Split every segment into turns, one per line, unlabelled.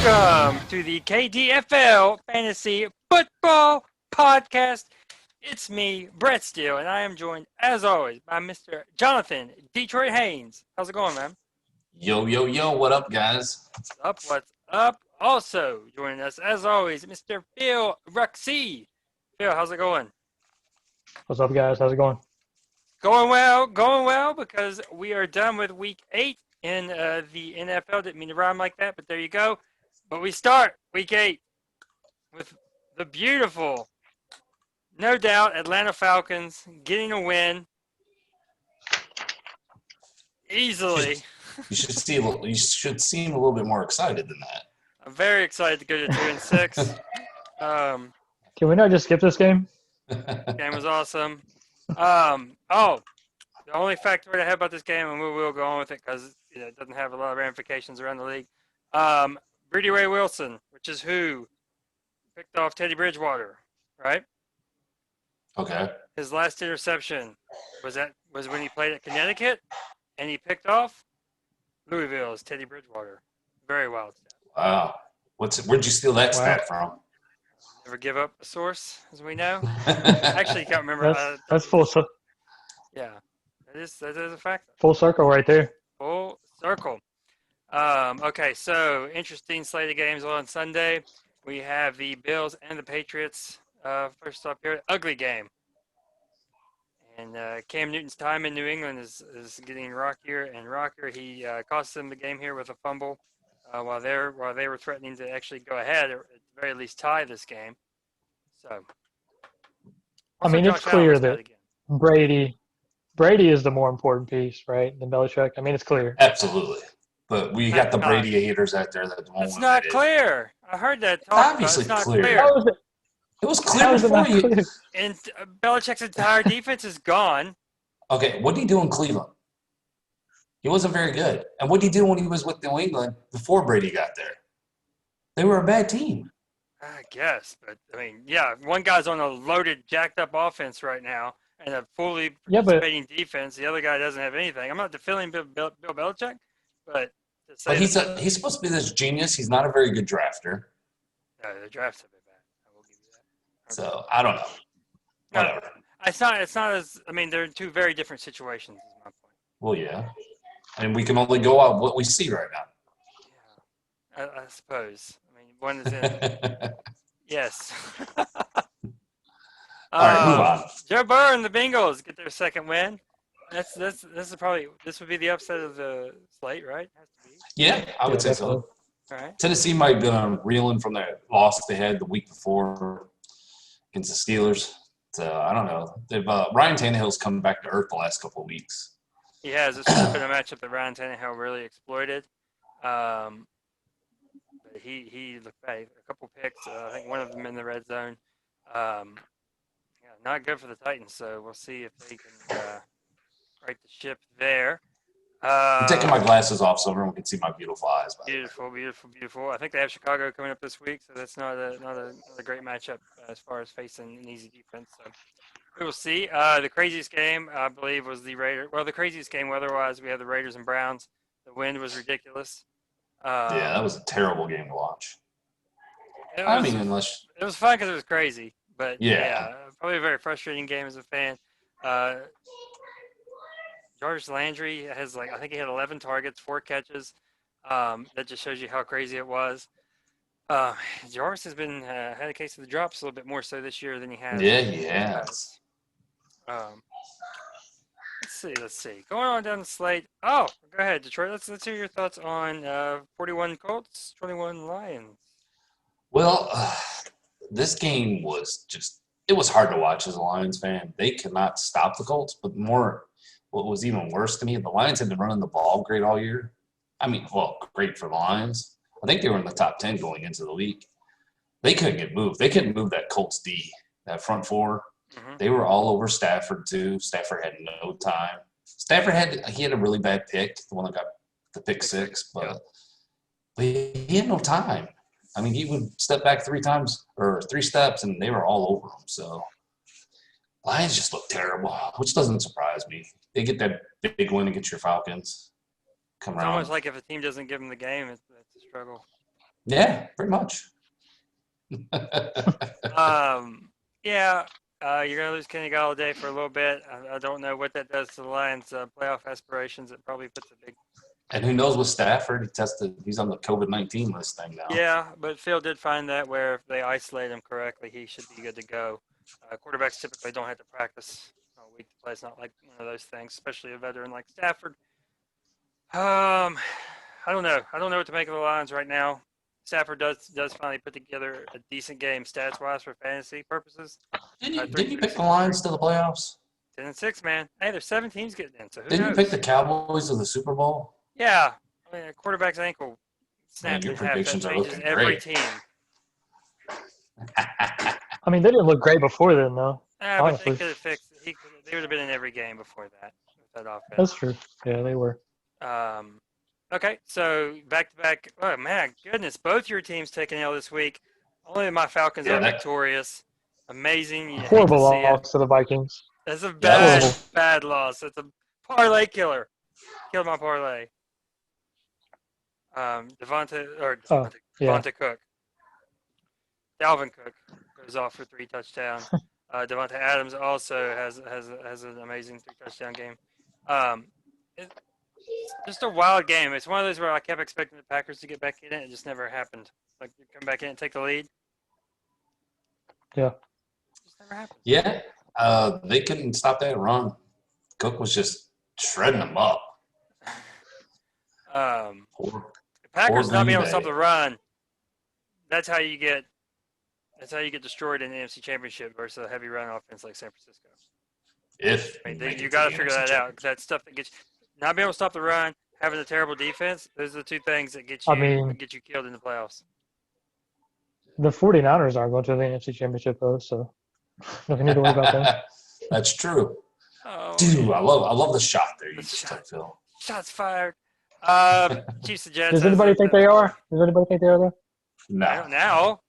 Welcome to the KDFL Fantasy Football Podcast. It's me, Brett Steele, and I am joined, as always, by Mr. Jonathan Detroit Haynes. How's it going, man?
Yo, yo, yo, what up, guys?
What's up? Also joining us, as always, Mr. Phil Ruxey. Phil, how's it going?
What's up, guys? How's it going?
Going well, because we are done with Week 8 in the NFL. Didn't mean to rhyme like that, but there you go. But we start Week 8 with the beautiful, no doubt, Atlanta Falcons getting a win easily.
You should seem a little bit more excited than that.
I'm very excited to go to 2-6.
Can we not just skip this game?
Game was awesome. The only factor I have about this game, and we will go on with it because it doesn't have a lot of ramifications around the league. Brady Ray Wilson, which is who picked off Teddy Bridgewater, right?
Okay.
His last interception was when he played at Connecticut, and he picked off Louisville's Teddy Bridgewater. Very wild stat.
Wow. Where'd you steal that stat from?
Never give up a source, as we know. Actually, can't remember.
That's full.
Yeah, that is a fact.
Full circle right there.
Full circle. Okay, so interesting slate of games on Sunday. We have the Bills and the Patriots. First up here, ugly game. And Cam Newton's time in New England is getting rockier and rockier. He cost them the game here with a fumble while they were threatening to actually go ahead, or at the very least tie this game. So,
I mean, it's
Josh
clear
Allen
that Brady is the more important piece, right, than Belichick. I mean, it's clear.
Absolutely. But we got the Brady haters out there that won't.
It's not clear. I heard that talk.
Obviously
it's not
clear.
It
was clear before you.
Clear?
And Belichick's entire defense is gone.
Okay, what did he do in Cleveland? He wasn't very good. And what did he do when he was with New England before Brady got there? They were a bad team.
I guess, but I mean, yeah, one guy's on a loaded, jacked-up offense right now and a fully participating defense. The other guy doesn't have anything. I'm not defending Bill Belichick, but
he's supposed to be this genius. He's not a very good drafter.
No, the drafts have been bad. I will give you that.
So I don't know. Whatever.
No, it's not as. I mean, they're in two very different situations. Is my point.
Well, yeah, and we can only go out what we see right now.
Yeah, I suppose. I mean, one is in. Yes.
All right, move on.
Joe Burrow and the Bengals get their second win. This would be the upset of the slate, right? Has to be.
Yeah, I would say so.
All right.
Tennessee might have been reeling from that loss they had the week before against the Steelers. So I don't know. They've Ryan Tannehill's come back to earth the last couple of weeks.
He has. This has been a matchup that Ryan Tannehill really exploited. But he looked bad. A couple picks. I think one of them in the red zone. Not good for the Titans. So we'll see if they can right the ship there.
I'm taking my glasses off so everyone can see my beautiful eyes.
Beautiful. I think they have Chicago coming up this week, so that's not a great matchup as far as facing an easy defense. So we will see. The craziest game, I believe, was the Raiders. Well, the craziest game weather-wise, we had the Raiders and Browns. The wind was ridiculous.
Yeah, that was a terrible game to watch.
It was fun because it was crazy, but yeah, probably a very frustrating game as a fan. Jarvis Landry has I think he had 11 targets, 4 catches. That just shows you how crazy it was. Jarvis has been had a case of the drops a little bit more so this year than he has.
Yeah, he has.
Let's see. Going on down the slate. Oh, go ahead, Detroit. Let's hear your thoughts on 41 Colts, 21 Lions.
Well, this game was it was hard to watch as a Lions fan. They could not stop the Colts, but what was even worse to me, the Lions had been running the ball great all year. I mean, great for the Lions. I think they were in the top 10 going into the week. They couldn't get moved. They couldn't move that Colts D, that front four. Mm-hmm. They were all over Stafford, too. Stafford had no time. Stafford had a really bad pick, the one that got the pick six, but he had no time. I mean, he would step back 3 steps, and they were all over him. So Lions just look terrible, which doesn't surprise me. They get that big win against your Falcons.
It's almost like if a team doesn't give them the game, it's a struggle.
Yeah, pretty much.
Yeah, you're going to lose Kenny Galladay for a little bit. I don't know what that does to the Lions' playoff aspirations. It probably puts a big.
And who knows with Stafford? He tested. He's on the COVID-19 list thing now.
Yeah, but Phil did find that where if they isolate him correctly, he should be good to go. Quarterbacks typically don't have to practice a week to play. It's not like one of those things, especially a veteran like Stafford. I don't know. I don't know what to make of the Lions right now. Stafford does finally put together a decent game stats wise for fantasy purposes.
Didn't you pick the Lions to the playoffs?
10-6, man. Hey, there's 7 teams getting in, so who
Didn't
knows?
you pick the Cowboys to the Super Bowl?
Yeah, I mean, a quarterback's ankle snapped
your
in half. That
predictions are
changes
looking
every
great.
team.
I mean, they didn't look great before then, though.
But
Honestly.
they could have fixed it. They would have been in every game before that with that offense.
That's true. Yeah, they were.
Okay, so back-to-back. Oh, man, goodness. Both your teams taking L this week. Only my Falcons are victorious. Amazing. You
Horrible
hate to see
loss
it.
to the Vikings.
That's a
Horrible.
bad loss. That's a parlay killer. Killed my parlay. Devontae Cook. Dalvin Cook goes off for 3 touchdowns. Devontae Adams also has an amazing 3-touchdown game. It's just a wild game. It's one of those where I kept expecting the Packers to get back in it. It just never happened. Like, you come back in and take the lead.
Yeah.
It just never happened.
Yeah. They couldn't stop that run. Cook was just shredding them up.
The Packers not being able to stop
Bay.
the run. That's how you get destroyed in the NFC Championship versus a heavy run offense like San Francisco. You got to figure that out. That stuff that gets not being able to stop the run, having a terrible defense. Those are the 2 things that get you killed in the playoffs.
The 49ers aren't going to the NFC Championship, though, so nothing need to worry about them.
That's true.
Oh,
dude, I love the shot there. You just took, Phil.
Shots fired. Chiefs and Jets.
Does anybody think they are? Does anybody think they are, though?
No.
Now,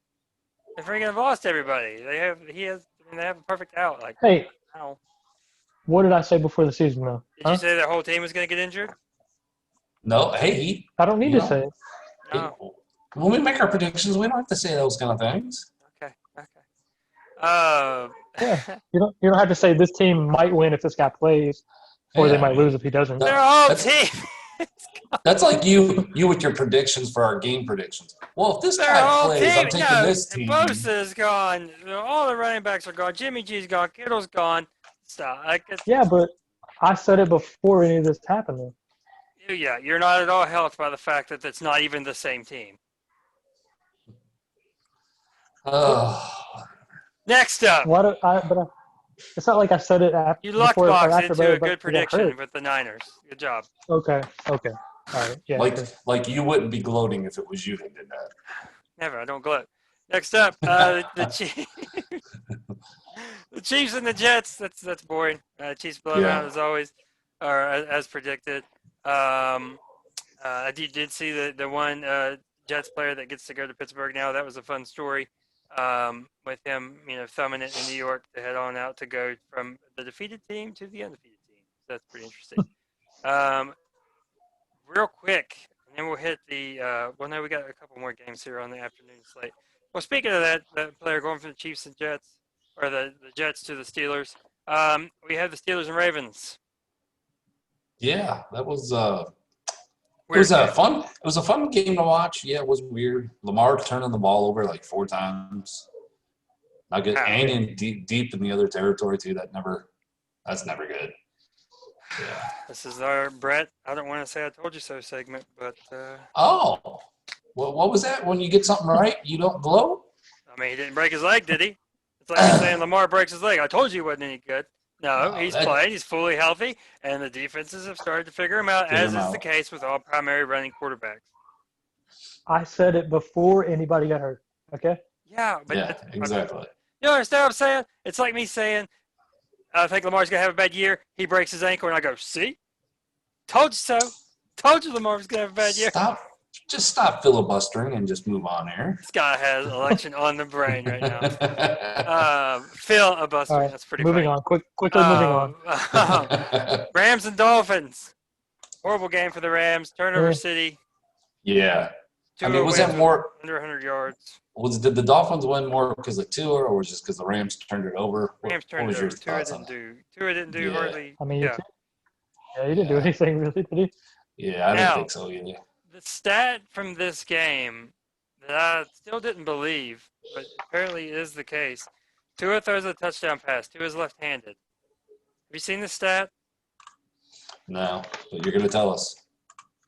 they freaking have lost everybody. They have a perfect out. Like,
hey,
how?
What did I say before the season, though?
Did you say their whole team was going to get injured?
No. Hey.
I don't need to say it.
No.
When we make our predictions, we don't have to say those kind of things.
Okay.
Yeah. You don't have to say this team might win if this guy plays, or they might lose if he doesn't.
Their whole team.
That's like you with your predictions for our game predictions. Well, if this guy plays, I'm taking this team.
Bosa's gone. All the running backs are gone. Jimmy G's gone. Kittle's gone. Stop.
Yeah, but I said it before any of this happened. Though.
Yeah, you're not at all helped by the fact that it's not even the same team. Next up.
It's not like I said it after.
You luck boxed into a good prediction with the Niners. Good job.
Okay. All right. Yeah.
Like you wouldn't be gloating if it was you that did that.
Never. I don't gloat. Next up, the Chiefs and the Jets. That's boring. Chiefs blown out as always, or as predicted. I did see the one Jets player that gets to go to Pittsburgh now. That was a fun story. With him, thumbing it in New York to head on out to go from the defeated team to the undefeated team. So that's pretty interesting. Real quick, and then we'll hit the. No, we got a couple more games here on the afternoon slate. Well, speaking of that player going from the Chiefs and Jets, or the Jets to the Steelers, we have the Steelers and Ravens.
Yeah, that was. It was a fun game to watch. Yeah, it was weird. Lamar turning the ball over like 4 times. Not good. And in deep in the other territory too. That's never good. Yeah.
This is our Brett. I don't want to say I told you so segment, but.
Well, what was that? When you get something right, you don't gloat?
I mean, he didn't break his leg, did he? It's like saying Lamar breaks his leg. I told you he wasn't any good. No, he's playing. He's fully healthy, and the defenses have started to figure him out, as is the case with all primary running quarterbacks.
I said it before anybody got hurt. Okay.
Yeah, but
exactly.
You understand what I'm saying? It's like me saying, I think Lamar's gonna have a bad year. He breaks his ankle, and I go, "See, told you so. Told you Lamar was gonna have a bad year."
Just stop filibustering and just move on here.
This guy has election on the brain right now. Filibuster. Right, that's pretty
moving
funny.
on. Quickly moving on.
Rams and Dolphins. Horrible game for the Rams. Turnover City.
Yeah. I mean, was
wins
that more?
under 100 yards.
Did the Dolphins win more because of Tua, or was it just because the Rams turned it over?
Rams
What
turned it
was your
over. Tua
thoughts on
didn't
that?
do. Tua didn't do
Yeah,
hardly.
I mean,
Yeah.
he didn't do
yeah,
anything really, did he?
yeah. I didn't
Now,
think so either.
the stat from this game that I still didn't believe, but apparently is the case. Tua throws a touchdown pass. Tua is left-handed. Have you seen the stat?
No, but you're gonna tell us.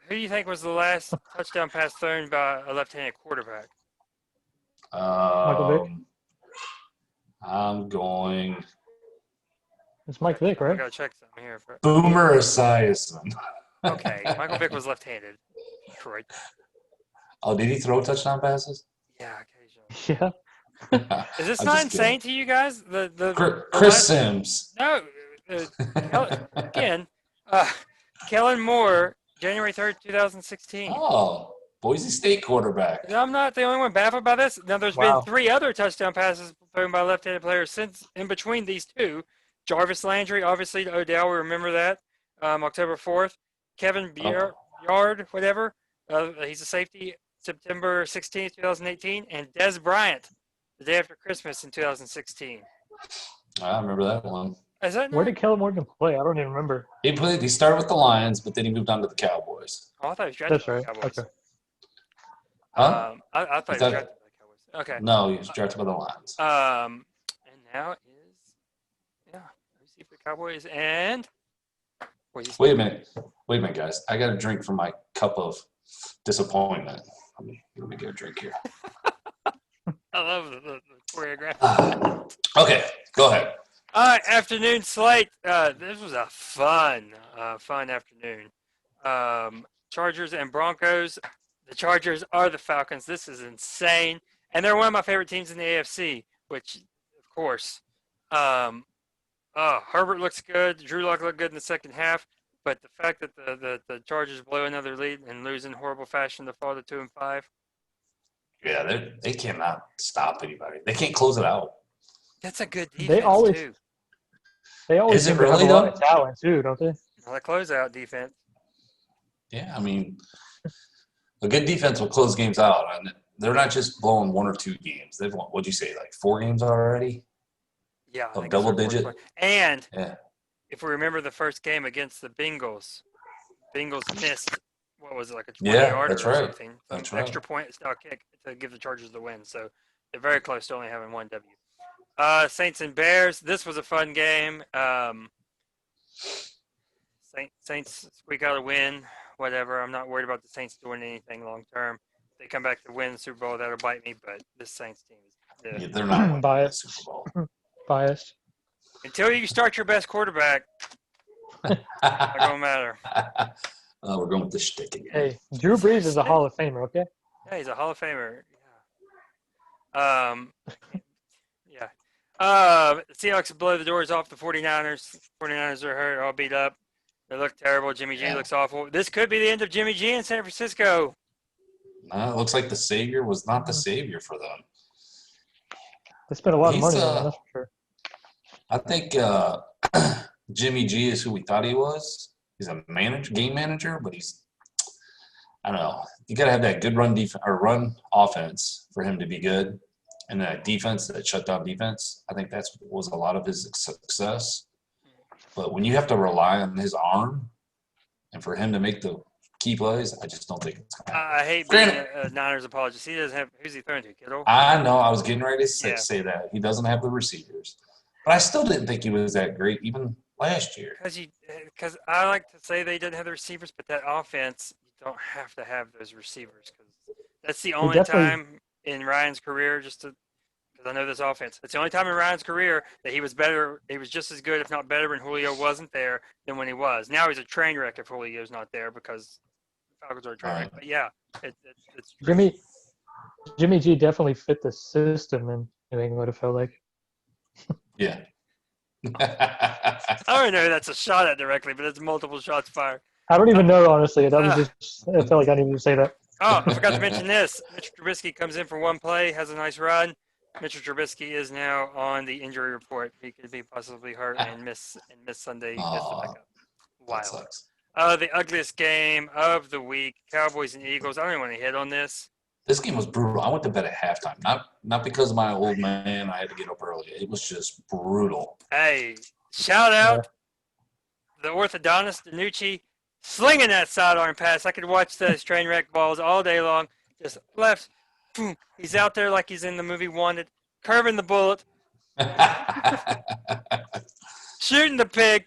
Who do you think was the last touchdown pass thrown by a left-handed quarterback?
Michael Vick.
I'm going
It's Mike Vick,
I
right?
gotta check something here.
Boomer Esiason.
Okay, Michael Vick was left-handed. Detroit.
Oh, did he throw touchdown passes?
Yeah, occasionally.
Yeah.
Is this
I'm
not
just
insane
kidding.
to you guys?
Chris Sims.
No. Again, Kellen Moore, January 3rd, 2016.
Oh, Boise State quarterback.
And I'm not the only one baffled by this. Now, there's been
Wow.
3 other touchdown passes thrown by left-handed players since in between these two. Jarvis Landry, obviously, to Odell, we remember that. October 4th. Kevin Byard, whatever. He's a safety, September 16th, 2018. And Des Bryant, the day after Christmas in 2016.
I remember that one.
Is that
Where
not?
did Kellen Morgan play? I don't even remember.
He started with the Lions, but then he moved on to the Cowboys.
Oh, I thought he was drafted
That's
by the
right.
Cowboys.
Okay.
Huh?
I thought he was
that-
drafted by the Cowboys. Okay.
No, he was drafted by the Lions.
And now is see for the Cowboys and
Wait a minute, guys. I got a drink from my cup of disappointment. Let me get a drink here.
I love the choreography.
Okay, go ahead.
All right, afternoon slate. This was a fun afternoon. Chargers and Broncos. The Chargers are the Falcons. This is insane, and they're one of my favorite teams in the AFC. Which, of course, Herbert looks good. Drew Lock looked good in the second half, but the fact that the Chargers blow another lead and lose in horrible fashion to fall to 2-5.
Yeah, they cannot stop anybody. They can't close it out.
That's a good defense
They always
too.
Is it
seem to have
really,
a lot
though?
of talent too, don't they?
Not a closeout defense.
Yeah, I mean, a good defense will close games out, and they're not just blowing 1 or 2 games. They've won, what'd you say, like 4 games already?
Yeah, I
Of
think it's
double
their fourth
digit?
one. And
Yeah.
if we remember the first game against the Bengals missed, what was it, like a
Yeah,
20-yarder
that's
or
right.
something.
That's
Some
right.
extra point style kick to give the Chargers the win. So they're very close to only having 1 W. Saints and Bears. This was a fun game. Saints squeak out a win. Whatever. I'm not worried about the Saints doing anything long term. If they come back to win the Super Bowl, that'll bite me. But this Saints team is
Yeah, they're not winning the
Biased.
Super Bowl.
Biased.
until you start your best quarterback, not gonna matter.
We're going with the shtick again.
Hey, Drew Brees is a Hall of Famer, okay?
Yeah, he's a Hall of Famer. Yeah. The Seahawks blow the doors off the 49ers. 49ers are hurt, all beat up. They look terrible. Jimmy G looks awful. This could be the end of Jimmy G in San Francisco.
It looks like the savior was not the savior for them.
They spent a lot of
He's,
money on him, that's for sure.
I think Jimmy G is who we thought he was. He's a game manager, but I don't know. You got to have that good run offense for him to be good, and that defense, that shutdown defense. I think that was a lot of his success. But when you have to rely on his arm, and for him to make the key plays, I just don't think it's going to happen.
I hate being a Niners apologist. He doesn't have – who's he throwing to, Kittle?
I know. I was getting ready to say
Yeah.
that. He doesn't have the receivers. But I still didn't think he was that great even last year.
Because I like to say they didn't have the receivers, but that offense, you don't have to have those receivers. Because that's the only
definitely-
time in Ryan's career, because I know this offense, it's the only time in Ryan's career that he was better. He was just as good, if not better, when Julio wasn't there than when he was. Now he's a train wreck if Julio's not there because the Falcons are a train wreck. But yeah, it's
Jimmy G definitely fit the system in New England, it felt like.
Yeah.
I don't know that's a shot at directly, but it's multiple shots fired.
I don't even know, honestly. That was just, I felt like I needed to say that.
Oh, I forgot to mention this. Mitch Trubisky comes in for one play, has a nice run. Mitchell Trubisky is now on the injury report. He could be possibly hurt and miss Sunday. Miss the backup.
That
Wild.
sucks.
The ugliest game of the week: Cowboys and Eagles. I don't even want to hit on this.
This game was brutal. I went to bed at halftime. Not because of my old man. I had to get up early. It was just brutal.
Hey, shout out the orthodontist Danucci slinging that sidearm pass. I could watch those train wreck balls all day long. Just left. Boom. He's out there like he's in the movie Wanted, curving the bullet, shooting the pig.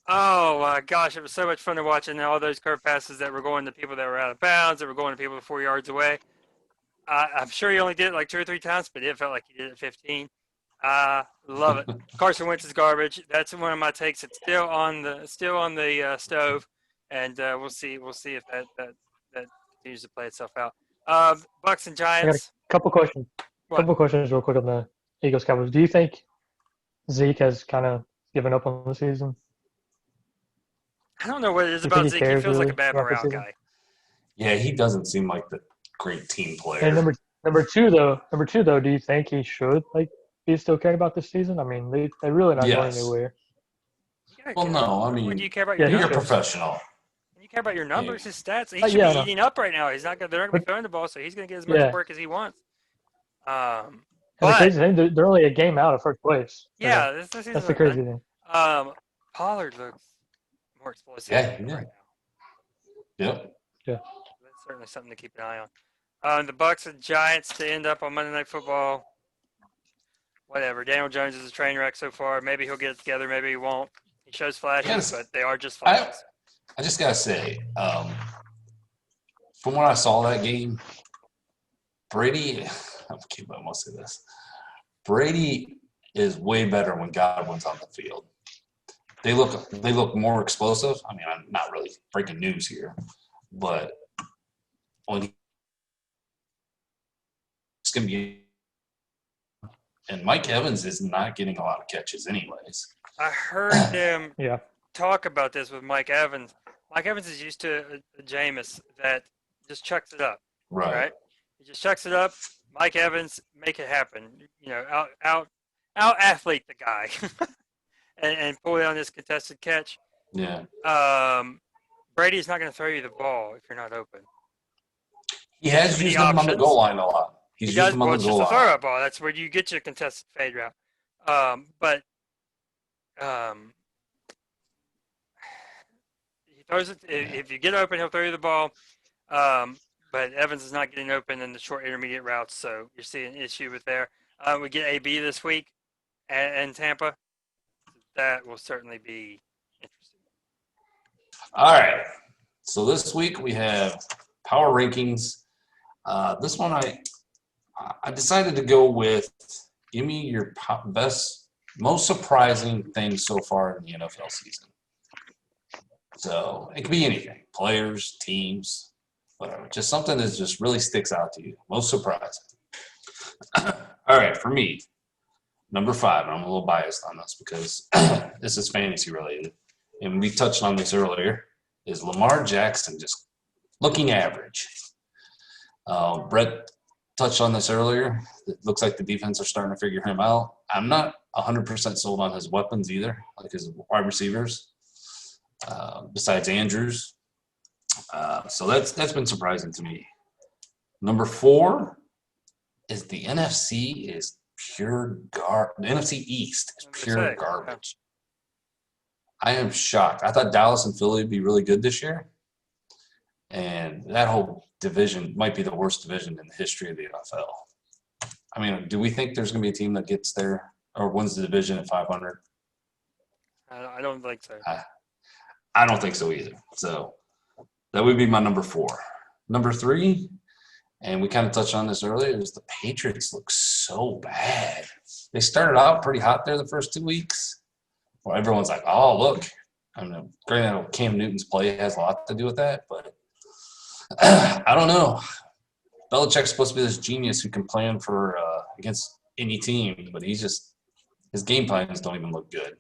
Oh my gosh, it was so much fun to watch. And all those curve passes that were going to people that were out of bounds, that were going to people 4 yards away. I'm sure he only did it like 2 or 3 times, but it felt like he did it 15. Love it. Carson Wentz is garbage. That's one of my takes. It's still on the stove, and we'll see if that continues to play itself out. Bucks and
I got a
Giants.
couple questions.
What?
Couple questions real quick on the Eagles Cowboys. Do you think Zeke has kind of given up on the season?
I don't know what it is
You
about
think he
Zeke. He
cares
feels like
really
a bad
about the
morale
season?
guy.
Yeah, he doesn't seem like the great team player.
And number two though, do you think he should be still caring about this season? I mean, they're really not going
Yes.
anywhere.
Well, no, I
When do
mean,
you care about your
Yeah, he
you're a
numbers?
should.
professional.
When you care about your numbers, his stats, he should
Yeah,
be
no.
eating up right now. They're not going to be throwing the ball, so he's going to get as much
Yeah.
work as he wants.
And the
But
crazy thing, they're only a game out of first place.
yeah, this season's
That's the
not
crazy
done.
thing.
Pollard looks more explosive
Yeah,
than
yeah.
right now.
Yep.
That's certainly something to keep an eye on. The Bucks and Giants to end up on Monday Night Football. Whatever. Daniel Jones is a train wreck so far. Maybe he'll get it together. Maybe he won't. He shows flashes,
Yes.
but they are just flashes.
I just gotta say, from what I saw that game, Brady. I must say this. Brady is way better when Godwin's on the field. They look more explosive. I mean, I'm not really breaking news here, but when it's gonna be, and Mike Evans is not getting a lot of catches, anyways.
I heard them
Yeah.
talk about this with Mike Evans. Mike Evans is used to a Jameis that just chucks it up. Right? He just chucks it up. Mike Evans, make it happen. You know, out athlete the guy, and pull down this contested catch.
Yeah.
Brady's not going to throw you the ball if you're not open.
He has
Too many
used them on the
options.
goal line a lot. He's
He
used
does.
them on
Well,
the
it's
goal
just a
line.
throw-up ball. That's where you get your contested fade route. But he throws it. If you get open, he'll throw you the ball. But Evans is not getting open in the short intermediate routes, so you're seeing an issue with there. We get AB this week and Tampa. That will certainly be interesting.
All right. So this week we have power rankings. This one I decided to go with. Give me your best, most surprising thing so far in the NFL season. So it could be anything: players, teams, whatever. Just something that just really sticks out to you. Most surprising. All right, for me, number 5, and I'm a little biased on this because this is fantasy related, and we touched on this earlier, is Lamar Jackson just looking average. Brett touched on this earlier. It looks like the defense are starting to figure him out. I'm not 100% sold on his weapons either, like his wide receivers, besides Andrews. So that's been surprising to me. Number 4 is the NFC is pure the NFC East is pure garbage. I am shocked. I thought Dallas and Philly would be really good this year. And that whole division might be the worst division in the history of the NFL. I mean, do we think there's going to be a team that gets there or wins the division at 500?
I don't think so.
I don't think so either. So that would be my number 4. Number 3, and we kind of touched on this earlier, is the Patriots look so bad. They started out pretty hot there the first 2 weeks. Well, everyone's like, oh, look. I mean, granted, Cam Newton's play has a lot to do with that, but I don't know. Belichick's supposed to be this genius who can plan for against any team, but his game plans don't even look good.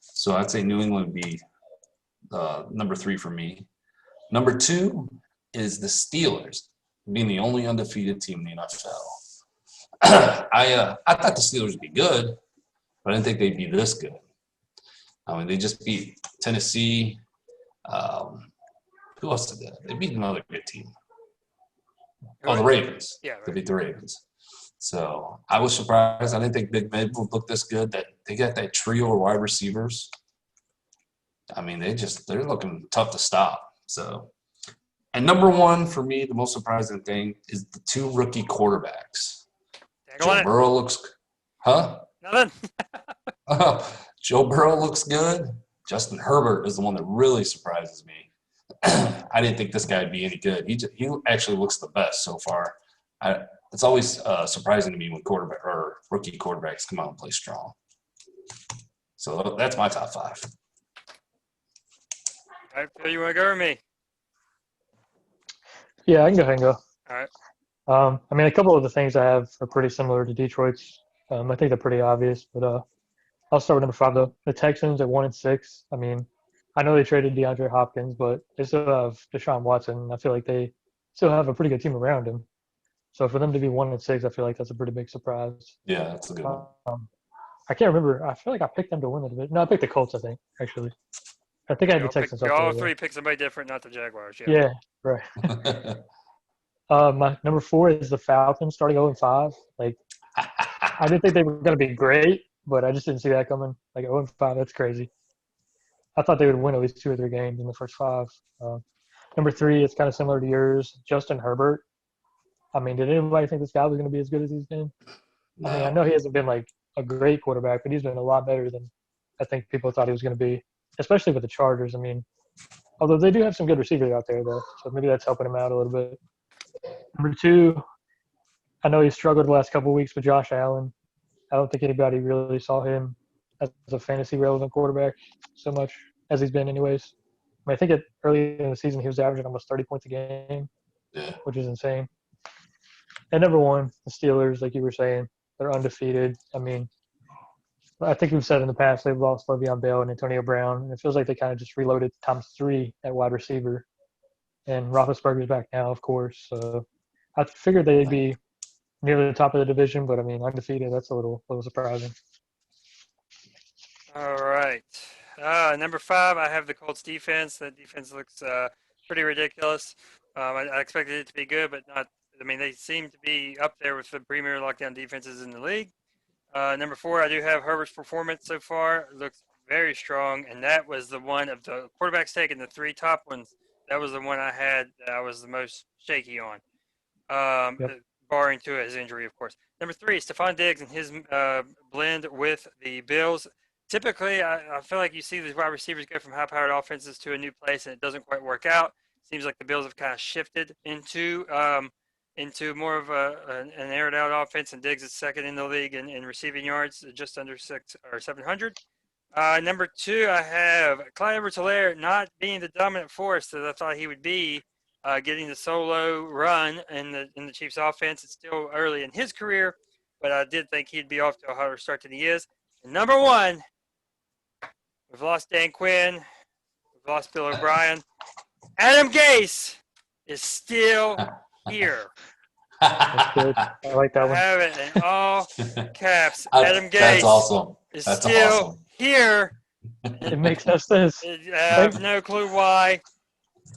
So I'd say New England would be number 3 for me. Number 2 is the Steelers, being the only undefeated team in the NFL. I thought the Steelers would be good, but I didn't think they'd be this good. I mean, they just beat Tennessee. Who else did that? They beat another good team. Oh, the Ravens.
Yeah,
They
right.
beat the Ravens. So I was surprised. I didn't think Big Ben would look this good. That they got that trio of wide receivers. I mean, they're looking tough to stop. So, and number one for me, the most surprising thing is the two rookie quarterbacks.
Dang on
Joe
it.
Burrow looks, huh?
Nothing.
Joe Burrow looks good. Justin Herbert is the one that really surprises me. I didn't think this guy would be any good. He actually looks the best so far. It's always surprising to me when quarterback or rookie quarterbacks come out and play strong. So that's my top five.
All right, Phil, you want to go or me?
Yeah, I can go ahead and go.
All right.
I mean, a couple of the things I have are pretty similar to Detroit's. I think they're pretty obvious, but I'll start with number five, though. The Texans at 1-6. I mean, I know they traded DeAndre Hopkins, but they still have Deshaun Watson. I feel like they still have a pretty good team around him. So for them to be 1-6, I feel like that's a pretty big surprise.
Yeah, that's a good one.
I can't remember. I feel like I picked them to win the division. No, I picked the Colts, I think, actually. I think I had the Texans
We
up
all
there.
three pick somebody different, not the Jaguars. Yeah.
Yeah, right. My number four is the Falcons starting 0-5. Like, I didn't think they were going to be great, but I just didn't see that coming. Like 0-5, that's crazy. I thought they would win at least 2 or 3 games in the first 5. Number three, it's kind of similar to yours, Justin Herbert. I mean, did anybody think this guy was going to be as good as he's been?
No.
I mean, I know he hasn't been like a great quarterback, but he's been a lot better than I think people thought he was going to be, especially with the Chargers. I mean, although they do have some good receivers out there, though, so maybe that's helping him out a little bit. Number two, I know he struggled the last couple of weeks with Josh Allen. I don't think anybody really saw him as a fantasy relevant quarterback so much as he's been anyways. I mean, I think early in the season he was averaging almost 30 points a game,
Yeah.
which is insane. And number one, the Steelers, like you were saying, they're undefeated. I mean, I think we've said in the past they've lost Le'Veon Bell and Antonio Brown, and it feels like they kind of just reloaded times 3 at wide receiver. And Roethlisberger's back now, of course. So I figured they'd be near the top of the division, but I mean, undefeated, that's a little surprising.
All right. Number 5, I have the Colts defense. That defense looks pretty ridiculous. I expected it to be good, but not. I mean, they seem to be up there with the premier lockdown defenses in the league. Number 4, I do have Herbert's performance so far. It looks very strong, and that was the one of the quarterbacks taking the 3 top ones. That was the one I had that I was the most shaky on, barring to his injury, of course. Number 3, Stephon Diggs and his blend with the Bills. Typically, I feel like you see these wide receivers go from high-powered offenses to a new place, and it doesn't quite work out. Seems like the Bills have kind of shifted into more of an aired-out offense, and Diggs is second in the league in receiving yards, just under 700. Number 2, I have Clyde Edwards-Helaire not being the dominant force that I thought he would be, getting the solo run in the Chiefs' offense. It's still early in his career, but I did think he'd be off to a hotter start than he is. And number 1, we've lost Dan Quinn, we've lost Bill O'Brien. Adam Gase is still here.
That's good. I like that
I
one.
have it in all caps. Adam Gase
That's awesome.
is
That's
still
awesome.
here.
It makes no sense.
I have no clue why,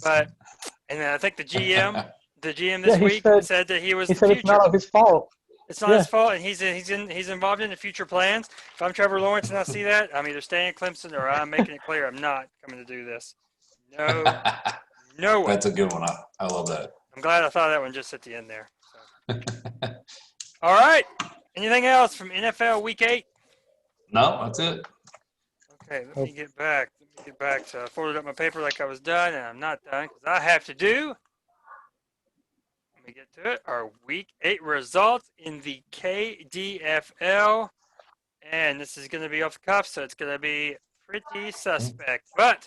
but and then I think the GM this week said that he was
he
the
said
future.
it's not his fault.
It's not his fault, and he's involved in the future plans. If I'm Trevor Lawrence and I see that, I'm either staying at Clemson or I'm making it clear I'm not coming to do this. No way.
That's a good one. I love that.
I'm glad I thought of that one just at the end there. So. All right. Anything else from NFL Week 8?
No, that's it.
Okay, let me get back. So I folded up my paper like I was done, and I'm not done because I have to do. Let me get to it. Our Week 8 results in the KDFL. And this is going to be off the cuff, so it's going to be pretty suspect. But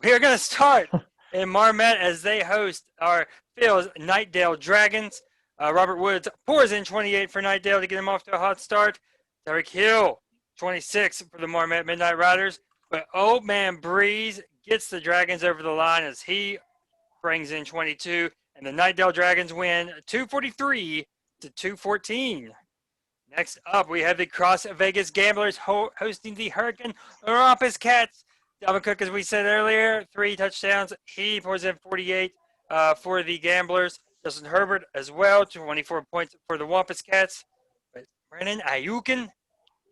we are going to start in Marmet as they host our Phil's Nightdale Dragons. Robert Woods pours in 28 for Nightdale to get him off to a hot start. Derek Hill, 26 for the Marmet Midnight Riders. But Old Man Breeze gets the Dragons over the line as he brings in 22. And the Nightdale Dragons win 243-214. Next up, we have the Cross Vegas Gamblers hosting the Hurricane Rompus Cats. Dalvin Cook, as we said earlier, 3 touchdowns. He pours in 48 for the Gamblers. Justin Herbert as well, 24 points for the Wampus Cats. But Brandon Ayukin,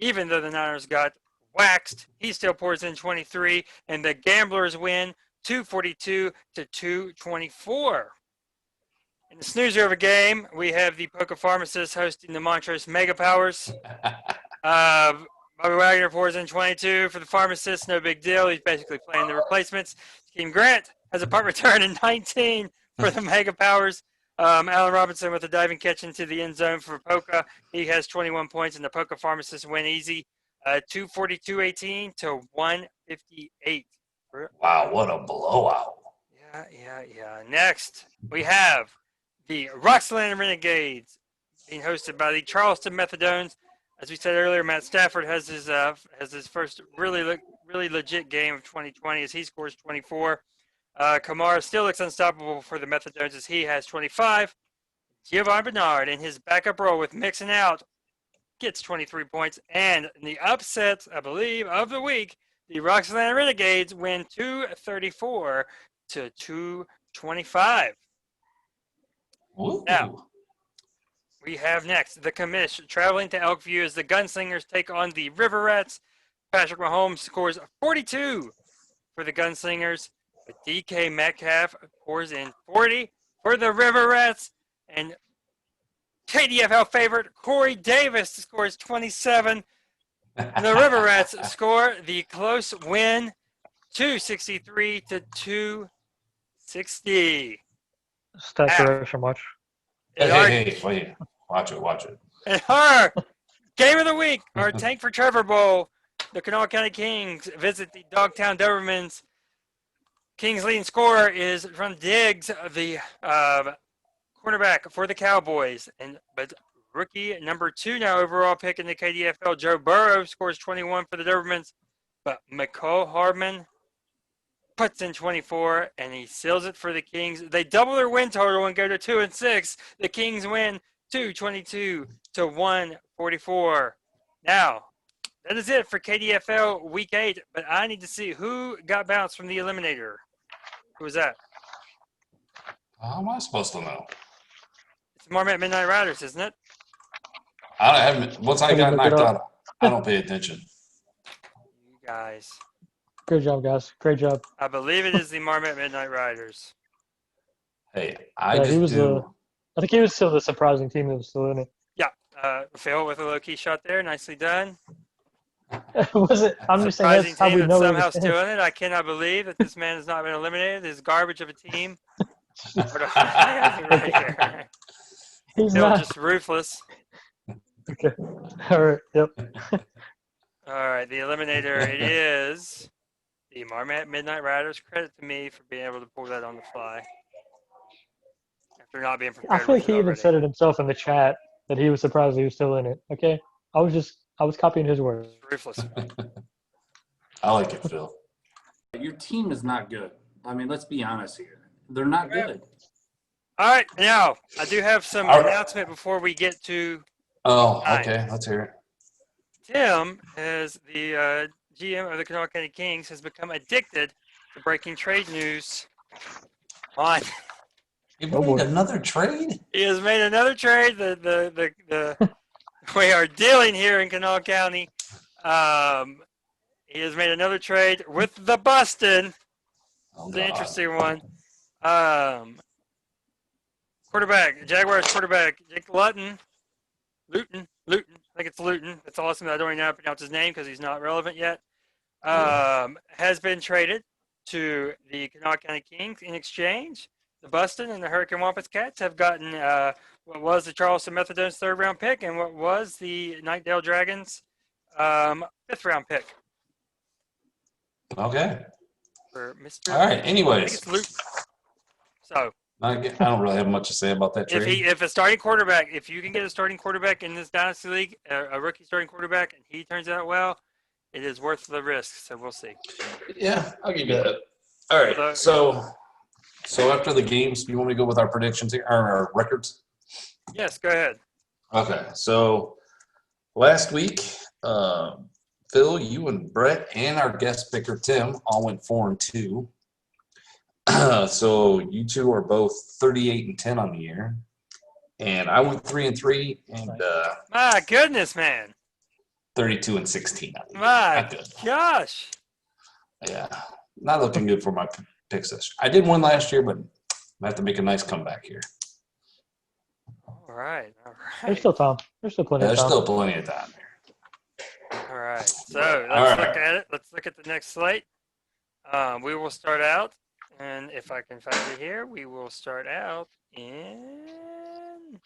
even though the Niners got waxed, he still pours in 23, and the Gamblers win 242 to 224. In the snoozer of a game, we have the Poker Pharmacists hosting the Montrose Mega Powers. Bobby Wagner pours in 22 for the Pharmacists. No big deal. He's basically playing the replacements. Team Grant has a punt return in 19 for the Mega Powers. Allen Robinson with a diving catch into the end zone for Poca. He has 21 points, and the Poca Pharmacists win easy, 242-18 to 158.
Wow, what a blowout.
Yeah. Next, we have the Roxland Renegades being hosted by the Charleston Methadones. As we said earlier, Matt Stafford has his first really legit game of 2020 as he scores 24. Kamara still looks unstoppable for the Methadones as he has 25. Giovanni Bernard in his backup role with Mixon out gets 23 points. And in the upset, I believe, of the week, the Roxland Renegades win 234 to 225.
Ooh.
Now, we have next the Commish traveling to Elkview as the Gunslingers take on the River Rats. Patrick Mahomes scores 42 for the Gunslingers, but DK Metcalf pours in 40 for the River Rats, and KDFL favorite Corey Davis scores 27. And the River Rats score the close win, 263 to 260.
Stat correction much.
Hey, wait. Watch it.
And our game of the week, our Tank for Trevor Bowl, the Kanawha County Kings visit the Dogtown Dobermans. Kings' leading scorer is from Diggs, the cornerback for the Cowboys. But rookie number 2 now overall pick in the KDFL, Joe Burrow, scores 21 for the Dobermans. But McCall Hardman puts in 24, and he seals it for the Kings. They double their win total and go to 2-6. The Kings win 222 to 144. Now, that is it for KDFL Week 8, but I need to see who got bounced from the Eliminator. Who was that?
How am I supposed to know?
It's the Marmot Midnight Riders, isn't it?
Once I got knocked out, I don't pay attention.
You guys.
Good job, guys. Great job.
I believe it is the Marmot Midnight Riders.
Hey,
I think he was still the surprising team that was still in it.
Yeah. Phil with a low-key shot there. Nicely done.
Was it? I'm just saying
Surprising
that's how
team
we
that's
know
somehow
it was
still in it. I cannot believe that this man has not been eliminated. This garbage of a team.
He's
Phil
not.
just ruthless.
Okay. All right. Yep.
All right, the Eliminator, it is the Marmot Midnight Riders. Credit to me for being able to pull that on the fly after not being prepared.
I feel like
with it
he even
already.
said it himself in the chat that he was surprised he was still in it. Okay. I was copying his words.
Ruthless.
I like it, Phil.
Your team is not good. I mean, let's be honest here. They're not good.
All right, now I do have some announcement before we get to.
Oh, okay. Let's hear it.
Tim, as the GM of the Kanawha County Kings, has become addicted to breaking trade news.
You made another trade?
He has made another trade. We are dealing here in Kanawha County. He has made another trade with the Bustin'. It's an interesting one. Jaguars quarterback Jake Luton. I think it's Luton. It's awesome that I don't even know how to pronounce his name because he's not relevant yet. Has been traded to the Kanawha County Kings in exchange. The Bustin' and the Hurricane Wampus Cats have gotten what was the Charleston Methadones 3rd-round pick and what was the Nightdale Dragons 5th-round pick.
Okay.
For Mr.
All right.
I think
Anyways,
it's Luton. So
I don't really have much to say about that trade.
If you can get a starting quarterback in this dynasty league, a rookie starting quarterback, and he turns out well, it is worth the risk. So we'll see.
Yeah, I'll give you that. All right. So after the games, do you want me to go with our predictions here, or our records?
Yes, go ahead.
Okay. So last week, Phil, you and Brett, and our guest picker Tim all went 4-2. So you two are both 38-10 on the year, and I went 3-3 and
My goodness, man.
32-16 on the year.
My
Not good.
gosh.
Yeah, not looking good for my picks this year. I did win last year, but I have to make a nice comeback here.
All right.
There's still time. There's still plenty
Yeah,
of
there's
time.
still plenty of time here.
All right. So
All
let's
right.
look at it. Let's look at the next slate. We will start out, and if I can find it here, we will start out in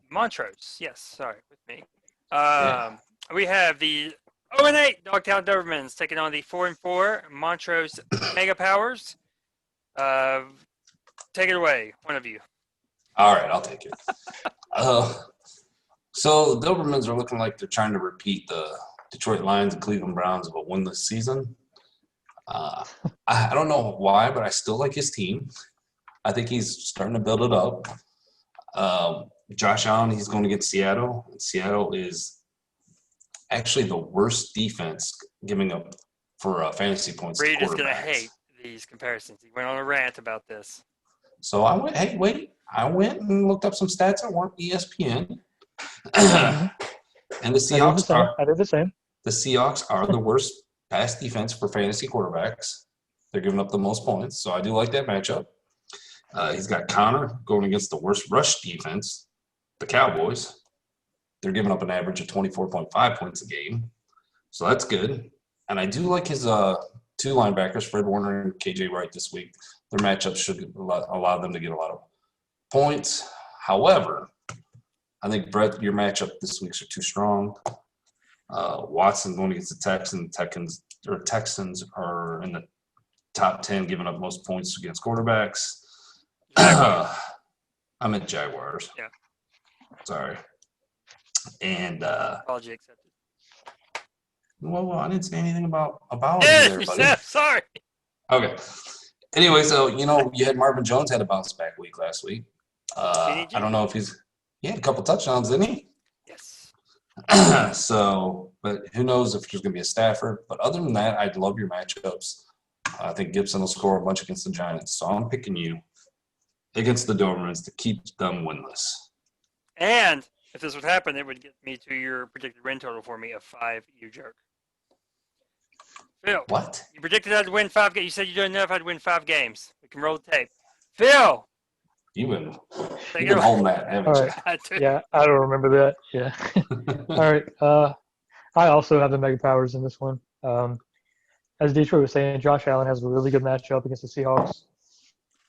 Montrose. Yes, sorry, with me. We have the 0-8 Dogtown Dobermans taking on the 4-4 Montrose Mega Powers. Take it away, one of you.
All right, I'll take it. So the Dobermans are looking like they're trying to repeat the Detroit Lions and Cleveland Browns of a winless season. I don't know why, but I still like his team. I think he's starting to build it up. Josh Allen, he's going to get Seattle. Seattle is actually the worst defense giving up for fantasy points.
Reed is going to hate these comparisons. He went on a rant about this.
So I went, I went and looked up some stats that weren't ESPN. And the Seahawks
I did the same.
The Seahawks are the worst pass defense for fantasy quarterbacks. They're giving up the most points, so I do like that matchup. He's got Connor going against the worst rush defense, the Cowboys. They're giving up an average of 24.5 points a game, so that's good. And I do like his two linebackers, Fred Warner and KJ Wright, this week. Their matchups should allow them to get a lot of points. However, I think, Brett, your matchup this week are too strong. Watson going against the Texans are in the top 10, giving up most points against quarterbacks. I'm at Jaguars.
Yeah.
Sorry. And
Apology accepted.
well, I didn't say anything about
Yeah,
there, buddy.
sorry.
Okay. Anyway, so you had Marvin Jones had a bounce back week last week. I don't know if he had a couple touchdowns, didn't he?
Yes.
So, but who knows if there's going to be a Stafford. But other than that, I'd love your matchups. I think Gibson will score a bunch against the Giants. So I'm picking you against the Dobermans to keep them winless.
And if this would happen, it would get me to your predicted win total for me of 5, you jerk. Phil.
What?
You predicted I'd win 5 games. You said you didn't know if I'd win 5 games. We can roll the tape. Phil.
You've been holding that, haven't
All
you?
right. Yeah, I don't remember that. Yeah. All right. I also have the Mega Powers in this one. As Detroit was saying, Josh Allen has a really good matchup against the Seahawks.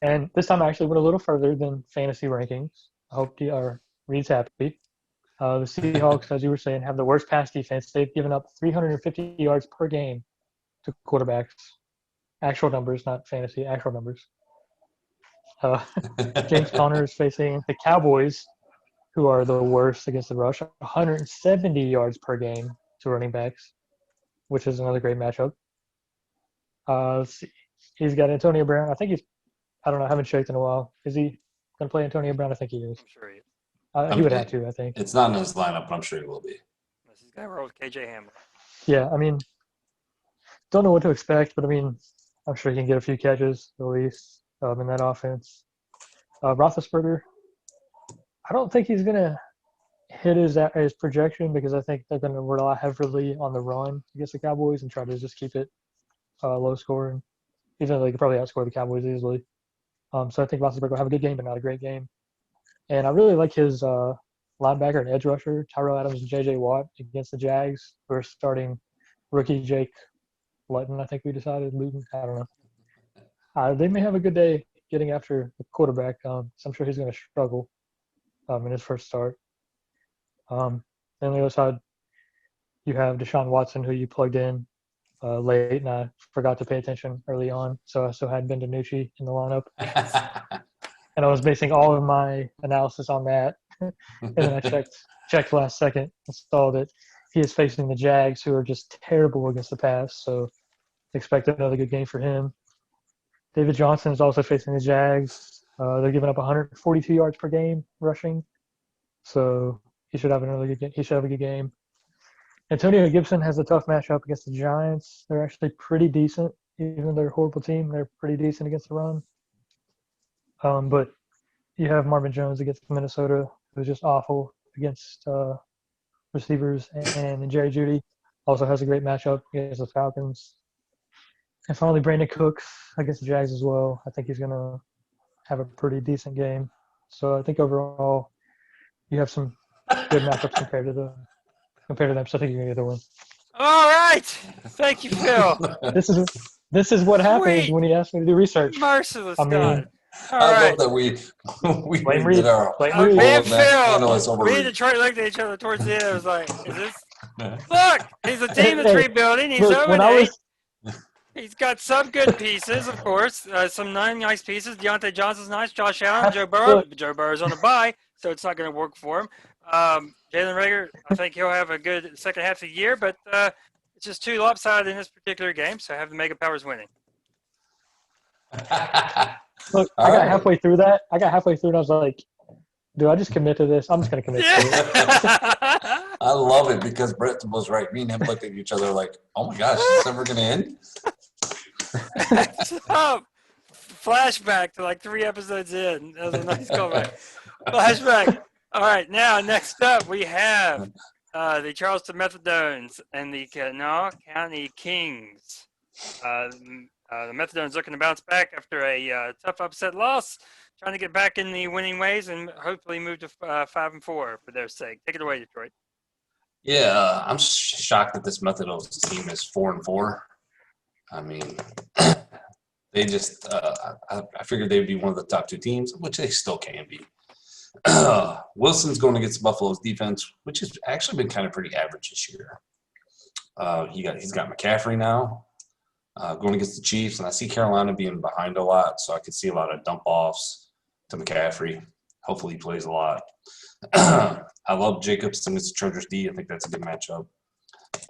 And this time I actually went a little further than fantasy rankings. I hope Reed's happy. The Seahawks, as you were saying, have the worst pass defense. They've given up 350 yards per game to quarterbacks. Actual numbers, not fantasy, actual numbers. James Conner is facing the Cowboys, who are the worst against the rush, 170 yards per game to running backs, which is another great matchup. Let's see. He's got Antonio Brown. I don't know, I haven't checked in a while. Is he going to play Antonio Brown? I think he is.
I'm sure he is.
He would have to, I think.
It's not in his lineup, but I'm sure he will be.
He's going to roll with KJ Hamler.
Yeah, I mean, don't know what to expect, but I mean, I'm sure he can get a few catches at least in that offense. Roethlisberger, I don't think he's going to hit his projection because I think they're going to rely heavily on the run against the Cowboys and try to just keep it low scoring, even though they could probably outscore the Cowboys easily. So I think Roethlisberger will have a good game, but not a great game. And I really like his linebacker and edge rusher, Tyrell Adams and J.J. Watt against the Jags, who are starting rookie Jake Luton, I think we decided. Luton, I don't know. They may have a good day getting after the quarterback. So I'm sure he's going to struggle in his first start. On the other side, you have Deshaun Watson, who you plugged in late, and I forgot to pay attention early on. So I still had Ben DiNucci in the lineup. And I was basing all of my analysis on that. And then I checked last second and saw that he is facing the Jags, who are just terrible against the pass. So expect another good game for him. David Johnson is also facing the Jags. They're giving up 142 yards per game rushing. So he should have another good game. He should have a good game. Antonio Gibson has a tough matchup against the Giants. They're actually pretty decent even though they're a horrible team, they're pretty decent against the run. But you have Marvin Jones against Minnesota, who's just awful against receivers, and Jerry Jeudy also has a great matchup against the Falcons. And finally, Brandon Cooks against the Jags as well. I think he's going to have a pretty decent game. So I think overall, you have some good matchups compared to them. So I think you're going to get the win.
All right. Thank you, Phil.
This is what happens
Sweet.
when you ask me to do research.
Merciless
I mean,
God. All
I
right.
love that we
Blame
did
Reed.
our
Blame
Me
Reed.
and
analysts
Phil,
over
me and
Reed.
Detroit looked at each other towards the end. I was like, is this? Look, he's a team that's
Hey,
rebuilding. He's
look,
0-8. He's got some good pieces, of course. Some nice pieces. Deontay Johnson's nice. Josh Allen, Joe Burrow.
Look.
Joe Burrow's on the bye, so it's not going to work for him. Jalen Rager, I think he'll have a good second half of the year, but it's just too lopsided in this particular game, so I have the Mega Powers winning.
Look, I got halfway through that. And I was like, do I just commit to this? I'm just going to commit to it.
I love it because Brett was right. Me and him looked at each other like, oh my gosh, is this ever going to end?
So, flashback to like 3 episodes in. That was a nice callback. Flashback. All right, now next up we have the Charleston Methadones and the Kanawha County Kings. The Methadones looking to bounce back after a tough upset loss, trying to get back in the winning ways and hopefully move to 5-4 for their sake. Take it away, Detroit.
Yeah, I'm shocked that this Methadones team is 4-4. I mean, they just I figured they'd be one of the top 2 teams, which they still can be. Wilson's going against Buffalo's defense, which has actually been kind of pretty average this year. He's got McCaffrey now going against the Chiefs, and I see Carolina being behind a lot, so I could see a lot of dump offs to McCaffrey. Hopefully, he plays a lot. I love Jacobs against the Chargers D. I think that's a good matchup.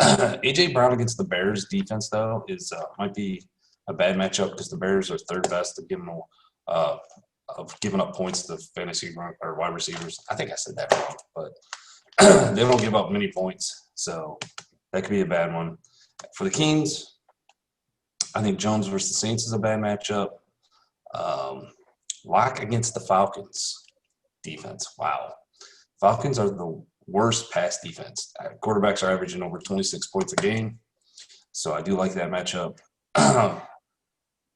AJ Brown against the Bears defense, though, is might be a bad matchup because the Bears are third best at giving up points to fantasy or wide receivers. I think I said that wrong, but they don't give up many points, so that could be a bad one. For the Kings, I think Jones versus the Saints is a bad matchup. Lock against the Falcons defense. Wow. Falcons are the worst pass defense. Quarterbacks are averaging over 26 points a game, so I do like that matchup.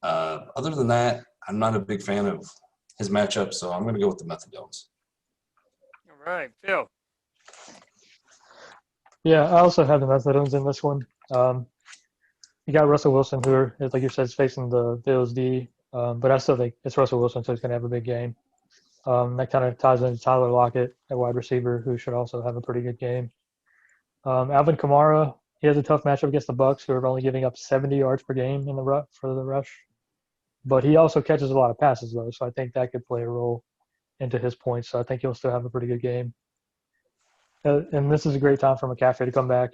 Other than that, I'm not a big fan of his matchup, so I'm going to go with the Methadones.
All right, Phil.
Yeah, I also have the Methadones in this one. You got Russell Wilson, who, like you said, is facing the Bills D, but I still think it's Russell Wilson, so he's going to have a big game. That kind of ties into Tyler Lockett, a wide receiver, who should also have a pretty good game. Alvin Kamara, he has a tough matchup against the Bucs, who are only giving up 70 yards per game in for the rush. But he also catches a lot of passes, though, so I think that could play a role into his points. So I think he'll still have a pretty good game. And this is a great time for McCaffrey to come back.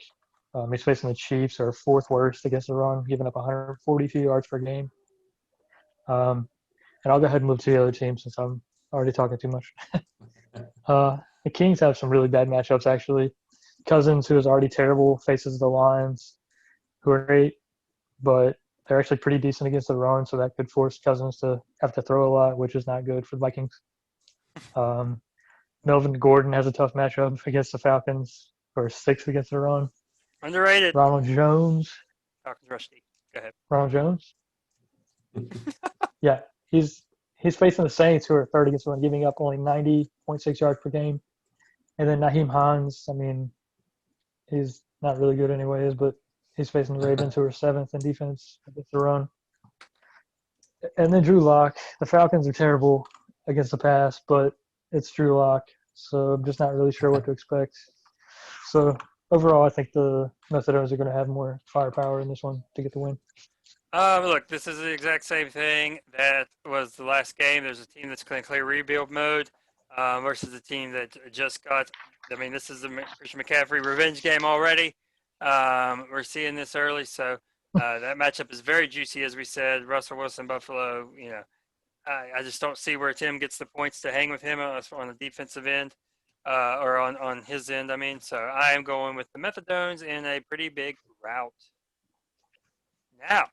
He's facing the Chiefs, who are 4th worst against the run, giving up 142 yards per game. And I'll go ahead and move to the other team since I'm already talking too much. The Kings have some really bad matchups, actually. Cousins, who is already terrible, faces the Lions, who are great, but they're actually pretty decent against the run, so that could force Cousins to have to throw a lot, which is not good for the Vikings. Melvin Gordon has a tough matchup against the Falcons, who are 6th against the run.
Underrated.
Ronald Jones.
Falcons Rusty. Go ahead.
Ronald Jones? Yeah, he's facing the Saints, who are 3rd against the run, giving up only 90.6 yards per game. And then Naheem Hines, I mean, he's not really good anyways, but he's facing the Ravens, who are 7th in defense against the run. And then Drew Lock. The Falcons are terrible against the pass, but it's Drew Lock, so I'm just not really sure what to expect. So overall, I think the Methadones are going to have more firepower in this one to get the win.
Look, this is the exact same thing that was the last game. There's a team that's in clear rebuild mode versus a team that just got. I mean, this is the Christian McCaffrey revenge game already. We're seeing this early, so that matchup is very juicy, as we said. Russell Wilson, Buffalo. You know, I just don't see where Tim gets the points to hang with him on the defensive end or on his end. I mean, so I am going with the Methadones in a pretty big rout. Now,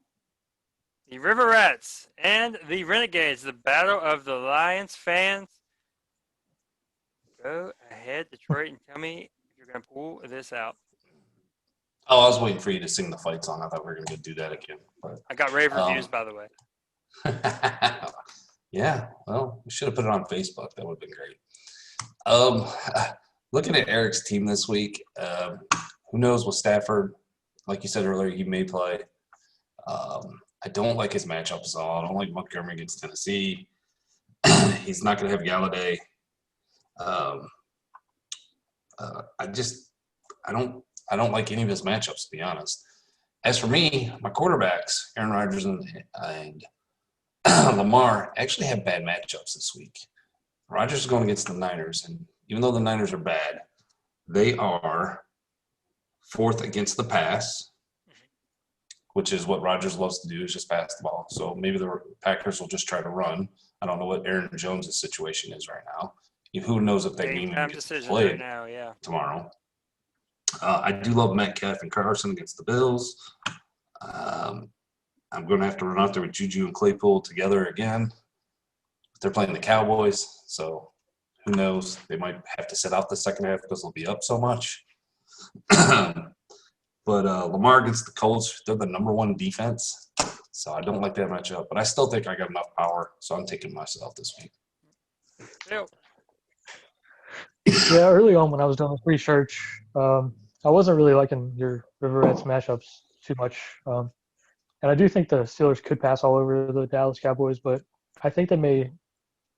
The River Rats and the Renegades, the battle of the Lions fans. Go ahead, Detroit, and tell me if you're going to pull this out.
Oh, I was waiting for you to sing the fight song. I thought we were going to do that again. But,
I got rave reviews, by the way.
yeah, well, we should have put it on Facebook. That would have been great. Looking at Eric's team this week, who knows with Stafford? Like you said earlier, he may play. I don't like his matchups at all. I don't like Montgomery against Tennessee. He's not going to have Galladay. I don't like any of his matchups, to be honest. As for me, my quarterbacks, Aaron Rodgers and Lamar, actually have bad matchups this week. Rodgers is going against the Niners, and even though the Niners are bad, they are fourth against the pass, which is what Rodgers loves to do, is just pass the ball. So maybe the Packers will just try to run. I don't know what Aaron Jones' situation is right now. Who knows if that game even gets played
right now, yeah.
tomorrow. I do love Metcalf and Carson against the Bills. I'm going to have to run out there with Juju and Claypool together again. They're playing the Cowboys, so who knows? They might have to sit out the second half because they'll be up so much. But Lamar against the Colts, they're the number one defense, so I don't like that matchup. But I still think I got enough power, so I'm taking myself this week.
Yep.
Yeah, early on when I was doing this research, I wasn't really liking your River Rats matchups too much. And I do think the Steelers could pass all over the Dallas Cowboys, but I think they may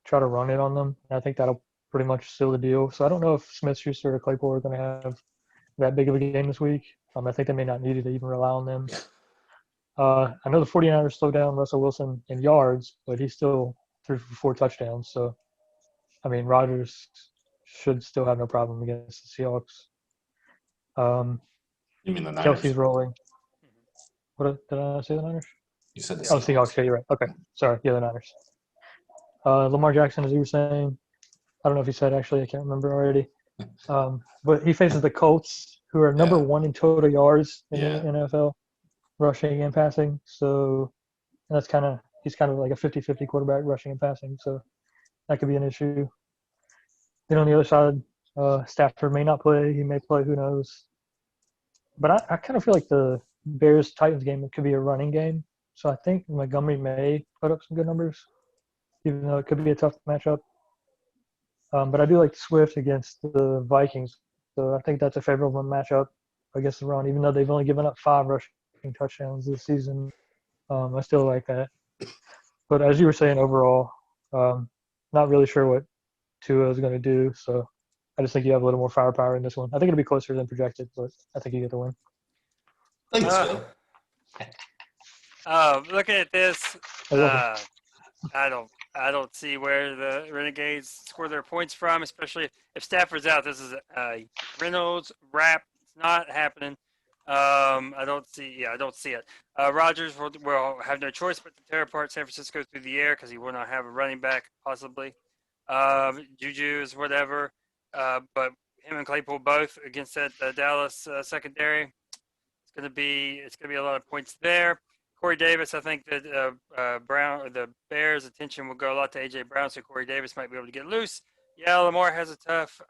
try to run it on them. And I think that'll pretty much seal the deal. So I don't know if Smith-Schuster or Claypool are going to have that big of a game this week. I think they may not need to even rely on them. I know the 49ers slowed down Russell Wilson in yards, but he still threw for 4 touchdowns. So, I mean, Rodgers should still have no problem against the Seahawks.
You mean the Niners?
Kelsey's rolling. What did I say? The Niners?
You said the
Seahawks. Oh, Seahawks. Yeah, you're right. Okay, sorry. Yeah, the Niners. Lamar Jackson, as you were saying, I don't know if he said actually. I can't remember already. But he faces the Colts, who are number 1 in total yards in the NFL, rushing and passing. So he's kind of like a 50-50 quarterback, rushing and passing. So that could be an issue. Then on the other side, Stafford may not play. He may play. Who knows? But I kind of feel like the Bears-Titans game, it could be a running game. So I think Montgomery may put up some good numbers, even though it could be a tough matchup. But I do like Swift against the Vikings. So I think that's a favorable matchup against the run, even though they've only given up 5 rushing touchdowns this season. I still like that. But as you were saying, overall, not really sure what Tua is going to do. So I just think you have a little more firepower in this one. I think it'll be closer than projected, but I think you get the win.
Thanks, Phil.
Looking at this, I don't see where the Renegades score their points from, especially if Stafford's out. This is a Reynolds wrap. It's not happening. I don't see it. Rodgers will have no choice but to tear apart San Francisco through the air because he will not have a running back possibly. Juju's whatever, but him and Claypool both against that Dallas secondary. It's gonna be a lot of points there. Corey Davis, I think that the Bears' attention will go a lot to A.J. Brown, so Corey Davis might be able to get loose. Yeah, Lamar has a tough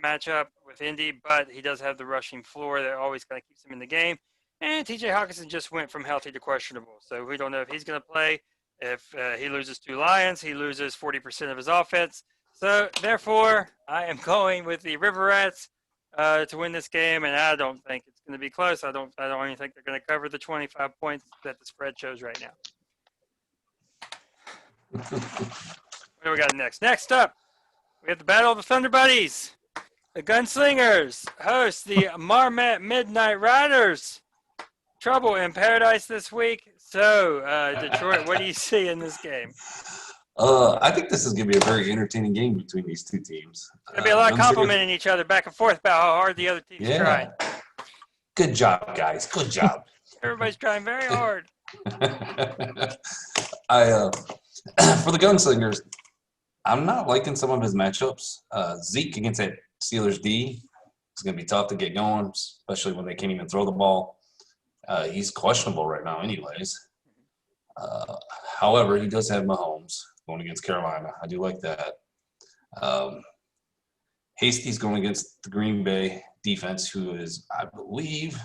matchup with Indy, but he does have the rushing floor that always kind of keeps him in the game. And T.J. Hawkinson just went from healthy to questionable, so we don't know if he's going to play. If he loses 2 Lions, he loses 40% of his offense. So, therefore, I am going with the River Rats to win this game, and I don't think it's going to be close. I don't even think they're going to cover the 25 points that the spread shows right now. What do we got next? Next up, we have the Battle of the Thunder Buddies. The Gunslingers host the Marmot Midnight Riders. Trouble in paradise this week. So, Detroit, what do you see in this game?
I think this is going to be a very entertaining game between these two teams.
There'll be a lot of complimenting each other back and forth about how hard the other team's trying.
Good job, guys. Good job.
Everybody's trying very hard.
For the Gunslingers, I'm not liking some of his matchups. Zeke against that Steelers D is going to be tough to get going, especially when they can't even throw the ball. He's questionable right now anyways. However, he does have Mahomes going against Carolina. I do like that. Hasty's going against the Green Bay defense, who is, I believe,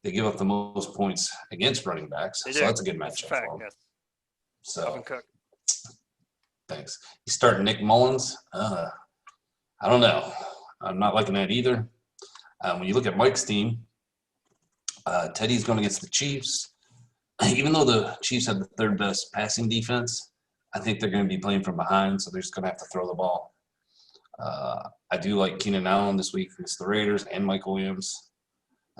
they give up the most points against running backs.
They
So
do.
that's a good
That's a
matchup
fact,
for him.
yes.
So
Alvin Cook.
thanks. You start Nick Mullins. I don't know. I'm not liking that either. When you look at Mike's team, Teddy's going against the Chiefs. Even though the Chiefs have the third best passing defense, I think they're going to be playing from behind, so they're just going to have to throw the ball. I do like Keenan Allen this week against the Raiders and Mike Williams.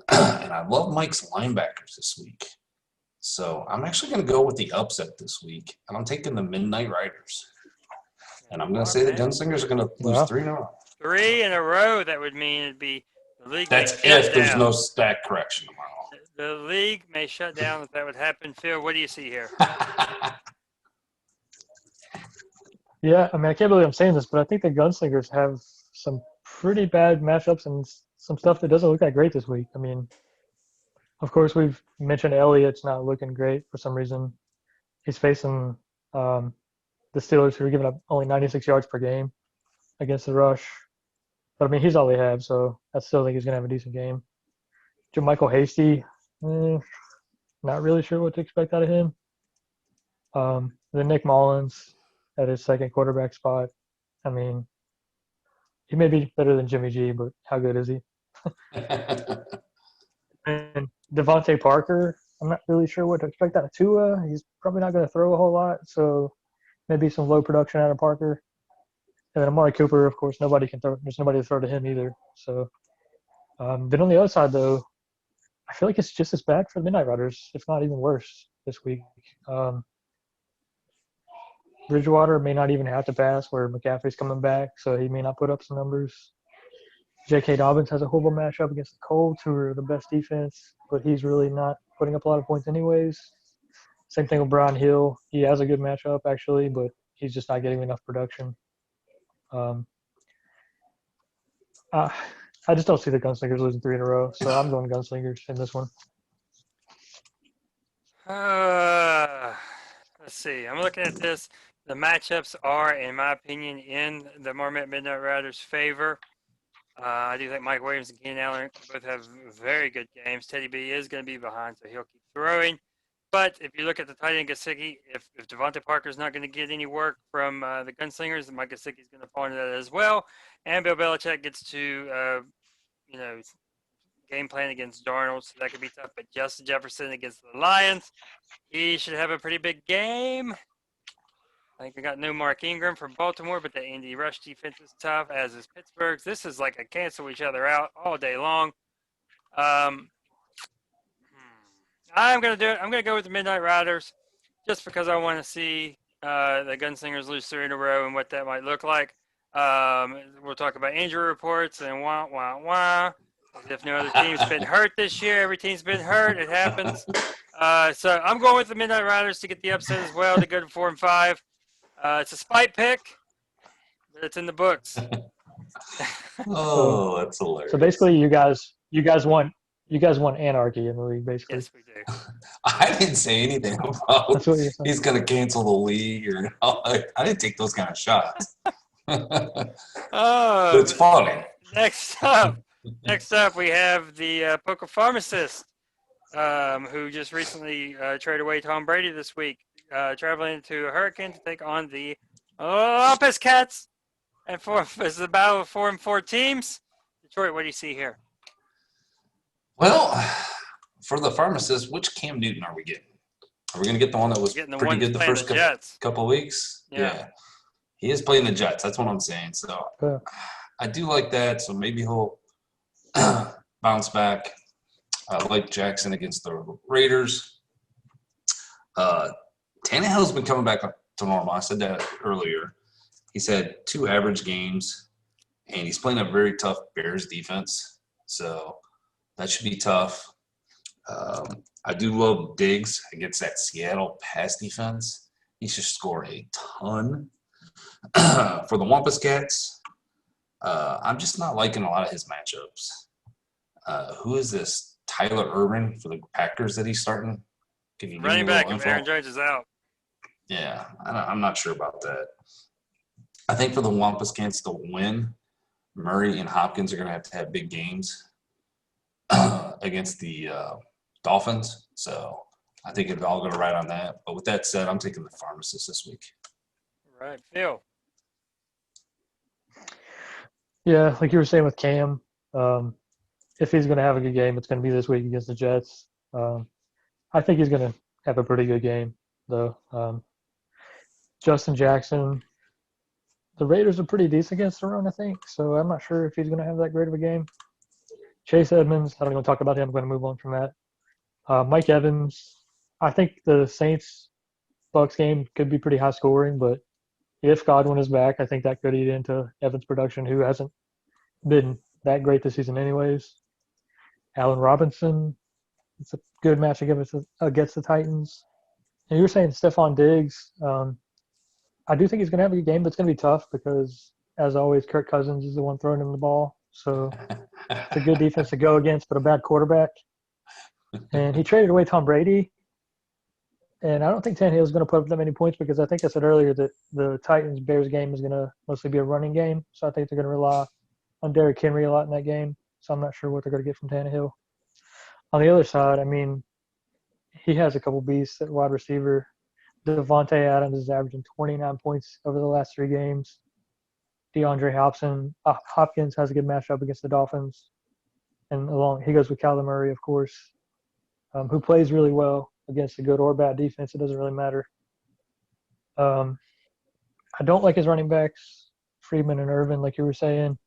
And I love Mike's linebackers this week. So I'm actually going to go with the upset this week, and I'm taking the Midnight Riders. And I'm going to say the Gunslingers are going to lose 3 in a row.
3 in a row, that would mean it'd be the league.
That's if there's no stat correction tomorrow.
The league may shut down if that would happen. Phil, what do you see here?
Yeah, I mean, I can't believe I'm saying this, but I think the Gunslingers have some pretty bad matchups and some stuff that doesn't look that great this week. I mean, of course, we've mentioned Elliott's not looking great for some reason. He's facing the Steelers, who are giving up only 96 yards per game against the rush. But, I mean, he's all they have, so I still think he's going to have a decent game. Jermichael Hasty, not really sure what to expect out of him. Then Nick Mullins at his second quarterback spot. I mean, he may be better than Jimmy G, but how good is he? And Devontae Parker, I'm not really sure what to expect out of Tua. He's probably not going to throw a whole lot, so maybe some low production out of Parker. And then Amari Cooper, of course, nobody can throw. There's nobody to throw to him either. So then on the other side, though, I feel like it's just as bad for the Midnight Riders, if not even worse, this week. Bridgewater may not even have to pass where McCaffrey's coming back, so he may not put up some numbers. J.K. Dobbins has a horrible matchup against the Colts, who are the best defense, but he's really not putting up a lot of points anyways. Same thing with Brian Hill. He has a good matchup, actually, but he's just not getting enough production. I just don't see the Gunslingers losing 3 in a row, so I'm going Gunslingers in this one.
Let's see. I'm looking at this. The matchups are, in my opinion, in the Marmot Midnight Riders' favor. I do think Mike Williams and Keenan Allen both have very good games. Teddy B is going to be behind, so he'll keep throwing. But if you look at the tight end Gesicki, if Devontae Parker's not going to get any work from the Gunslingers, then Mike Gesicki's going to fall into that as well. And Bill Belichick gets to, game plan against Darnold, so that could be tough. But Justin Jefferson against the Lions, he should have a pretty big game. I think we got no Mark Ingram from Baltimore, but the Indy rush defense is tough, as is Pittsburgh's. This is like a cancel each other out all day long. I'm going to do it. I'm going to go with the Midnight Riders just because I want to see the Gunslingers lose 3 in a row and what that might look like. We'll talk about injury reports and wah. As if no other team's been hurt this year. Every team's been hurt. It happens. So I'm going with the Midnight Riders to get the upset as well to go to 4-5. It's a spite pick, but it's in the books.
Oh, that's hilarious.
So basically, you guys want anarchy in the league, basically.
Yes, we do.
I didn't say anything about
That's what you're saying.
he's going to cancel the league. I didn't take those kind of shots. But it's funny.
Next up, we have the Poker Pharmacist, who just recently traded away Tom Brady this week, traveling to a Hurricane to take on the Opus Cats. And this is a battle of 4-4 teams. Detroit, what do you see here?
Well, for the Pharmacist, which Cam Newton are we getting? Are we going to get the one that was pretty good the first couple of weeks? Yeah. He is playing the Jets. That's what I'm saying. So I do like that. So maybe he'll bounce back. I like Jackson against the Raiders. Tannehill's been coming back to normal. I said that earlier. He's had 2 average games, and he's playing a very tough Bears defense. So that should be tough. I do love Diggs against that Seattle pass defense. He should score a ton. For the Wampus Cats, I'm just not liking a lot of his matchups. Who is this? Tyler Irvin for the Packers that he's starting? Can you give me
Running
a
back
little
if
info?
Aaron Jones is out.
Yeah, I'm not sure about that. I think for the Wampus Cans to win, Murray and Hopkins are going to have big games against the Dolphins. So I think it's all going to ride on that. But with that said, I'm taking the Pharmacist this week.
Right, Phil.
Yeah, like you were saying with Cam, if he's going to have a good game, it's going to be this week against the Jets. I think he's going to have a pretty good game, though. Justin Jackson, the Raiders are pretty decent against the run, I think. So I'm not sure if he's going to have that great of a game. Chase Edmonds, I don't even talk about him. I'm going to move on from that. Mike Evans, I think the Saints-Bucks game could be pretty high scoring, but if Godwin is back, I think that could eat into Evans' production, who hasn't been that great this season anyways. Allen Robinson, it's a good match against the Titans. And you were saying Stephon Diggs. I do think he's going to have a good game, but it's going to be tough because, as always, Kirk Cousins is the one throwing him the ball. So it's a good defense to go against, but a bad quarterback. And he traded away Tom Brady. And I don't think Tannehill is going to put up that many points because I think I said earlier that the Titans-Bears game is going to mostly be a running game. So I think they're going to rely on Derrick Henry a lot in that game. So I'm not sure what they're going to get from Tannehill. On the other side, I mean, he has a couple beasts at wide receiver. Devontae Adams is averaging 29 points over the last 3 games. DeAndre Hopkins has a good matchup against the Dolphins. And he goes with Kyler Murray, of course, who plays really well against a good or bad defense. It doesn't really matter. I don't like his running backs, Freeman and Irvin, like you were saying.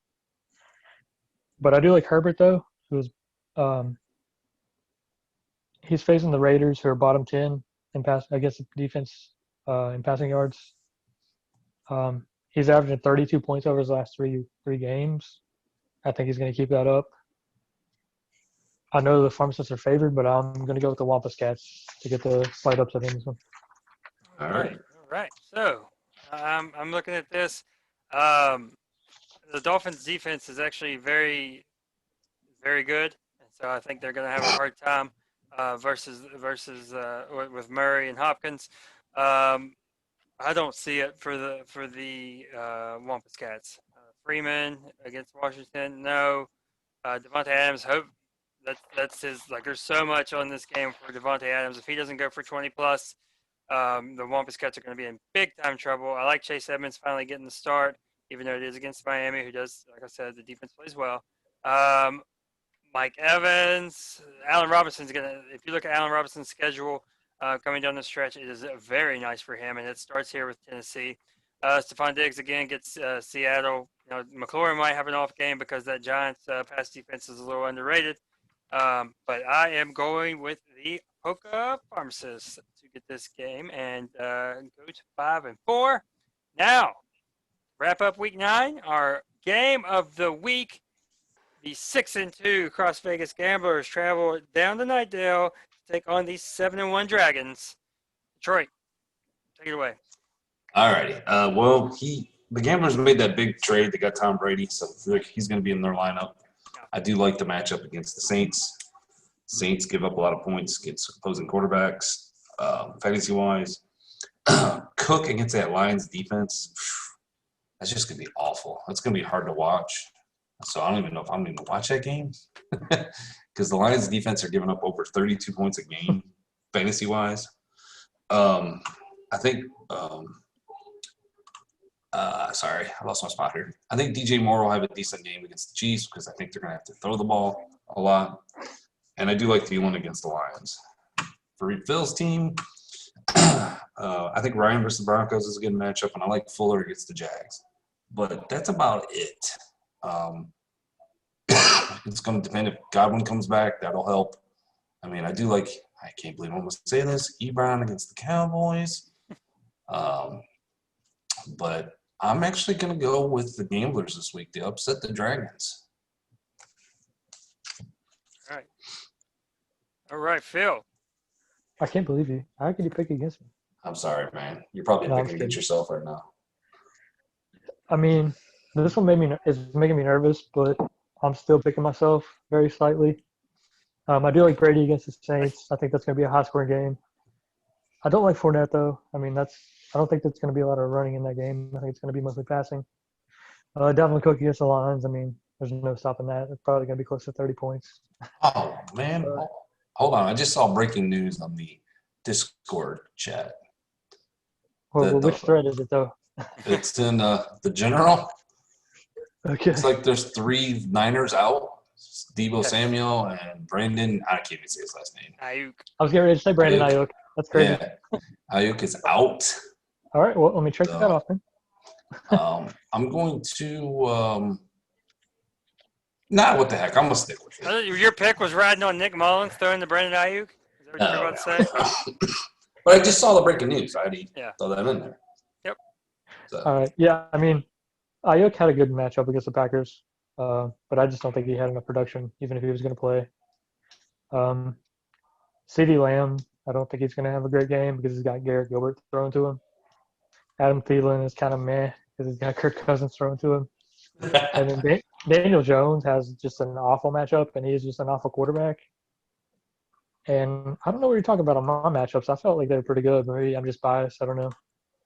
But I do like Herbert, though, who's he's facing the Raiders, who are bottom 10 in against the defense in passing yards. He's averaging 32 points over his last three games. I think he's going to keep that up. I know the Pharmacists are favored, but I'm going to go with the Wampus Cats to get the slight upset in this one.
All right.
All right. So I'm looking at this. The Dolphins' defense is actually very, very good, and so I think they're going to have a hard time versus with Murray and Hopkins. I don't see it for the Wampus Cats. Freeman against Washington, no. Devontae Adams, hope that's his. Like, there's so much on this game for Devontae Adams. If he doesn't go for 20 plus, the Wampus Cats are going to be in big time trouble. I like Chase Edmonds finally getting the start, even though it is against Miami, who does, like I said, the defense plays well. Mike Evans, Allen Robinson's gonna. If you look at Allen Robinson's schedule coming down the stretch, it is very nice for him, and it starts here with Tennessee. Stephon Diggs again gets Seattle. You know, McLaurin might have an off game because that Giants pass defense is a little underrated. But I am going with the Hoka Pharmacist to get this game and go to 5-4. Now, wrap up week 9. Our game of the week. The 6-2 Cross Vegas Gamblers travel down to Nightdale to take on the 7-1 Dragons. Detroit, take it away.
All righty. The Gamblers made that big trade. They got Tom Brady, so he's going to be in their lineup. I do like the matchup against the Saints. Saints give up a lot of points against opposing quarterbacks, fantasy-wise. Cook against that Lions defense, that's just going to be awful. That's going to be hard to watch. So I don't even know if I'm going to watch that game because the Lions defense are giving up over 32 points a game, fantasy-wise. I think sorry, I lost my spot here. I think DJ Moore will have a decent game against the Chiefs because I think they're going to have to throw the ball a lot. And I do like Thielen against the Lions. For Phil's team, I think Ryan versus the Broncos is a good matchup, and I like Fuller against the Jags. But that's about it. It's going to depend if Godwin comes back. That'll help. I mean, I can't believe I'm going to say this, Ebron against the Cowboys. But I'm actually going to go with the Gamblers this week to upset the Dragons.
All right, Phil.
I can't believe you. How could you pick against me?
I'm sorry, man. You're probably picking against yourself right now.
I mean, this one is making me nervous, but I'm still picking myself very slightly. I do like Brady against the Saints. I think that's going to be a high-scoring game. I don't like Fournette though. I mean, I don't think there's going to be a lot of running in that game. I think it's going to be mostly passing. Dalvin Cook against the Lions. I mean, there's no stopping that. It's probably going to be close to 30 points.
Oh, man. Hold on. I just saw breaking news on the Discord chat.
Well, which thread is it though?
It's in the general.
Okay.
It's like there's 3 Niners out. Debo Samuel and Brandon. I can't even say his last name.
Ayuk.
I was getting ready to say Brandon Ayuk. That's crazy.
Yeah. Ayuk is out.
All right. Well, let me check that off then.
I'm going to what the heck? I'm gonna stick with it.
Your pick was riding on Nick Mullins throwing to Brandon Ayuk? Is that what you were about to say?
But I just saw the breaking news. I already
Yeah.
throw that in there.
Yep.
So.
All right. Yeah. I mean, Ayuk had a good matchup against the Packers, but I just don't think he had enough production, even if he was going to play. CeeDee Lamb, I don't think he's going to have a great game because he's got Garrett Gilbert thrown to him. Adam Thielen is kind of meh because he's got Kirk Cousins thrown to him. And then Daniel Jones has just an awful matchup, and he's just an awful quarterback. And I don't know what you're talking about on my matchups. I felt like they were pretty good. Maybe I'm just biased. I don't know.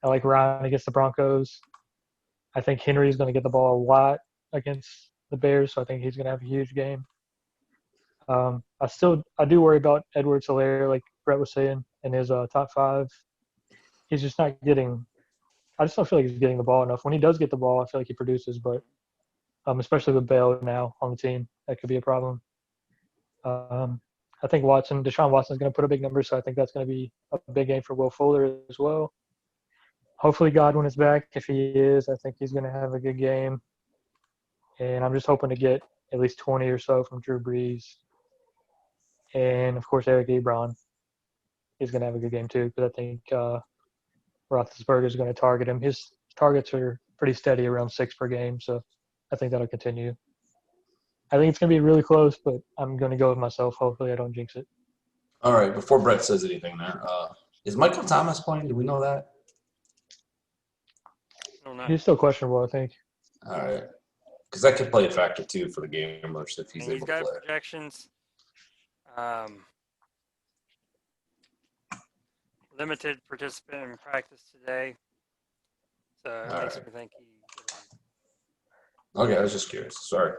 I like Ryan against the Broncos. I think Henry's going to get the ball a lot against the Bears, so I think he's going to have a huge game. I do worry about Edwards-Helaire, like Brett was saying, in his top 5. He's just not getting – I just don't feel like he's getting the ball enough. When he does get the ball, I feel like he produces, but especially with Bell now on the team, that could be a problem. I think Deshaun Watson is going to put a big number, so I think that's going to be a big game for Will Fuller as well. Hopefully Godwin is back. If he is, I think he's going to have a good game. And I'm just hoping to get at least 20 or so from Drew Brees. And, of course, Eric Ebron is going to have a good game too, because I think Roethlisberger is going to target him. His targets are pretty steady, around 6 per game, so I think that'll continue. I think it's going to be really close, but I'm going to go with myself. Hopefully I don't jinx it.
All right, before Brett says anything there, is Michael Thomas playing? Do we know that?
I don't know.
He's still questionable, I think.
All right. Because that could play a factor, too, for the gamers if he's able to play.
He's got projections. Limited participant in practice today. So it makes me think he
Okay, I was just curious. Sorry.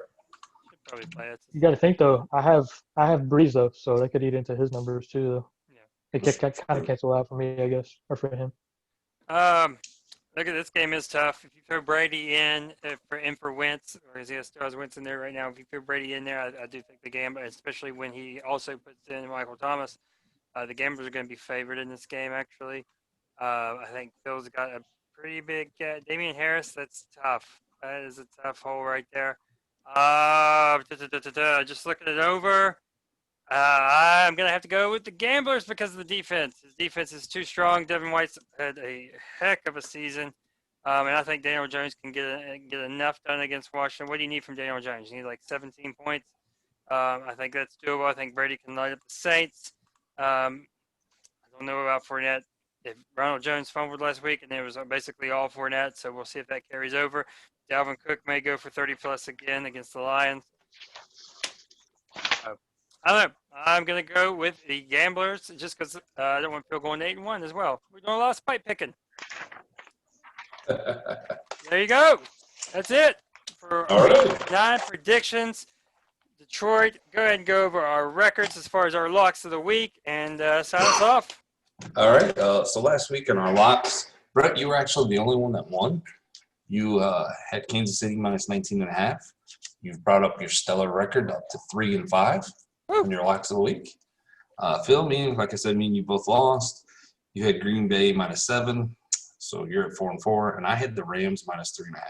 should probably play it.
You got to think, though, I have Breeze, though, so that could eat into his numbers, too, though.
Yeah.
It could kind of cancel out for me, I guess, or for him.
Look at this game is tough. If you throw Brady in for Wentz, or as he still has Wentz in there right now, if you throw Brady in there, I do think the game, especially when he also puts in Michael Thomas, the gamblers are going to be favored in this game, actually. I think Phil's got a pretty big Damian Harris. That's tough. That is a tough hole right there. Just looking it over. I'm going to have to go with the gamblers because of the defense. His defense is too strong. Devin White's had a heck of a season. And I think Daniel Jones can get enough done against Washington. What do you need from Daniel Jones? You need like 17 points. I think that's doable. I think Brady can light up the Saints. I don't know about Fournette. If Ronald Jones fumbled last week, and it was basically all Fournette, so we'll see if that carries over. Dalvin Cook may go for 30-plus again against the Lions. I don't know. I'm going to go with the gamblers just because I don't want Phil going 8-1 as well. We're doing a lot of spike picking. There you go. That's it for Week 9 predictions. Detroit, go ahead and go over our records as far as our locks of the week and sign us off.
All right. So last week in our locks, Brett, you were actually the only one that won. You had Kansas City minus 19.5. You've brought up your stellar record up to 3-5 on your locks of the week. Phil, like I said, me and you both lost. You had Green Bay minus 7, so you're at 4-4, and I had the Rams minus 3.5.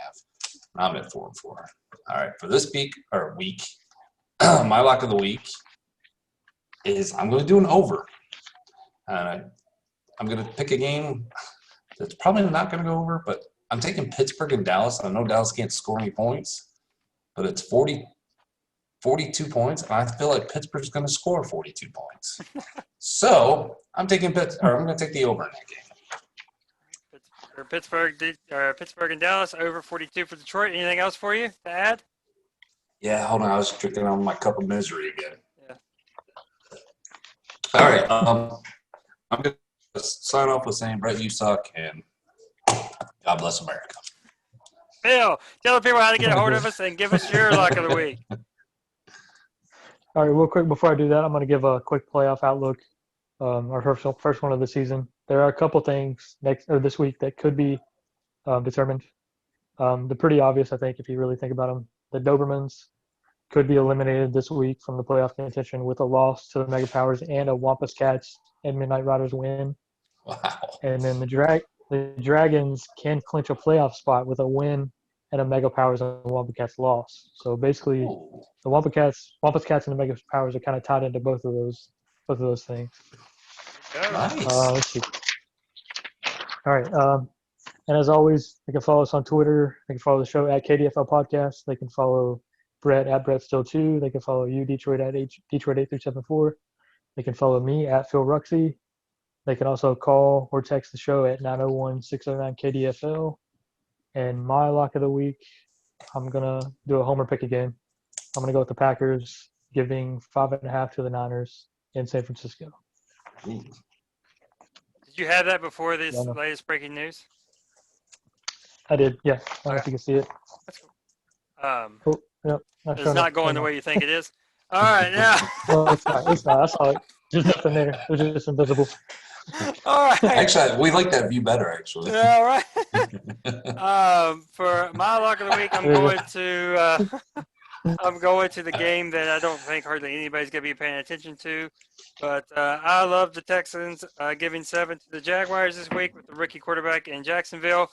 I'm at 4-4. All right, for this week, my lock of the week is I'm going to do an over. I'm going to pick a game that's probably not going to go over, but I'm taking Pittsburgh and Dallas. I know Dallas can't score any points, but it's 42 points, and I feel like Pittsburgh's going to score 42 points. So I'm going to take the over in that game.
Pittsburgh and Dallas over 42 for Detroit. Anything else for you to add?
Yeah, hold on. I was drinking on my cup of misery again.
Yeah.
All right. I'm going sign off with saying, Brett, you suck, and God bless America.
Phil, tell the people how to get a hold of us and give us your lock of the week.
All right, real quick before I do that, I'm going to give a quick playoff outlook. Our first one of the season. There are a couple things this week that could be determined. They're pretty obvious, I think, if you really think about them. The Dobermans could be eliminated this week from the playoff contention with a loss to the Mega Powers and a Wampus Cats and Midnight Riders win.
Wow.
And then the Dragons can clinch a playoff spot with a win and a Mega Powers and a Wampus Cats loss. So basically,
Ooh.
the Wampus Cats and the Mega Powers are kind of tied into both of those things.
Nice.
Let's see. All right. And as always, they can follow us on Twitter. They can follow the show at KDFL Podcast. They can follow Brett at BrettStill2. They can follow you, Detroit, at Detroit8374. They can follow me at Phil Ruxy. They can also call or text the show at 901-609-KDFL. And my lock of the week, I'm going to do a homer pick again. I'm going to go with the Packers, giving 5.5 to the Niners in San Francisco.
Ooh.
Did you have that before this
Yeah, I know.
latest breaking news?
I did, yeah. I don't know if
Okay.
you can see it.
That's cool.
Oh, yep.
It's
showing
not
up.
going the
Hang on.
way you think it is. All right, now.
No, it's not. It's not. I saw it. There's nothing there. It was just invisible.
All right.
Actually, we like that view better, actually.
Yeah, all right. For my lock of the week, I'm going to the game that I don't think hardly anybody's going to be paying attention to. But I love the Texans giving 7 to the Jaguars this week with the rookie quarterback in Jacksonville.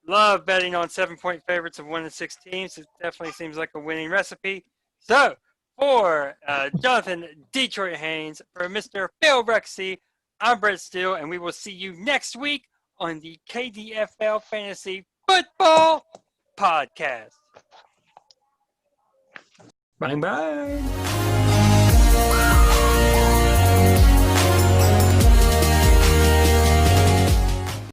Love betting on 7-point favorites of 1 to 6 teams. It definitely seems like a winning recipe. So, for Jonathan Detroit Haynes, for Mr. Phil Ruxy, I'm Brett Steele, and we will see you next week on the KDFL Fantasy Football Podcast.
Bang, bang.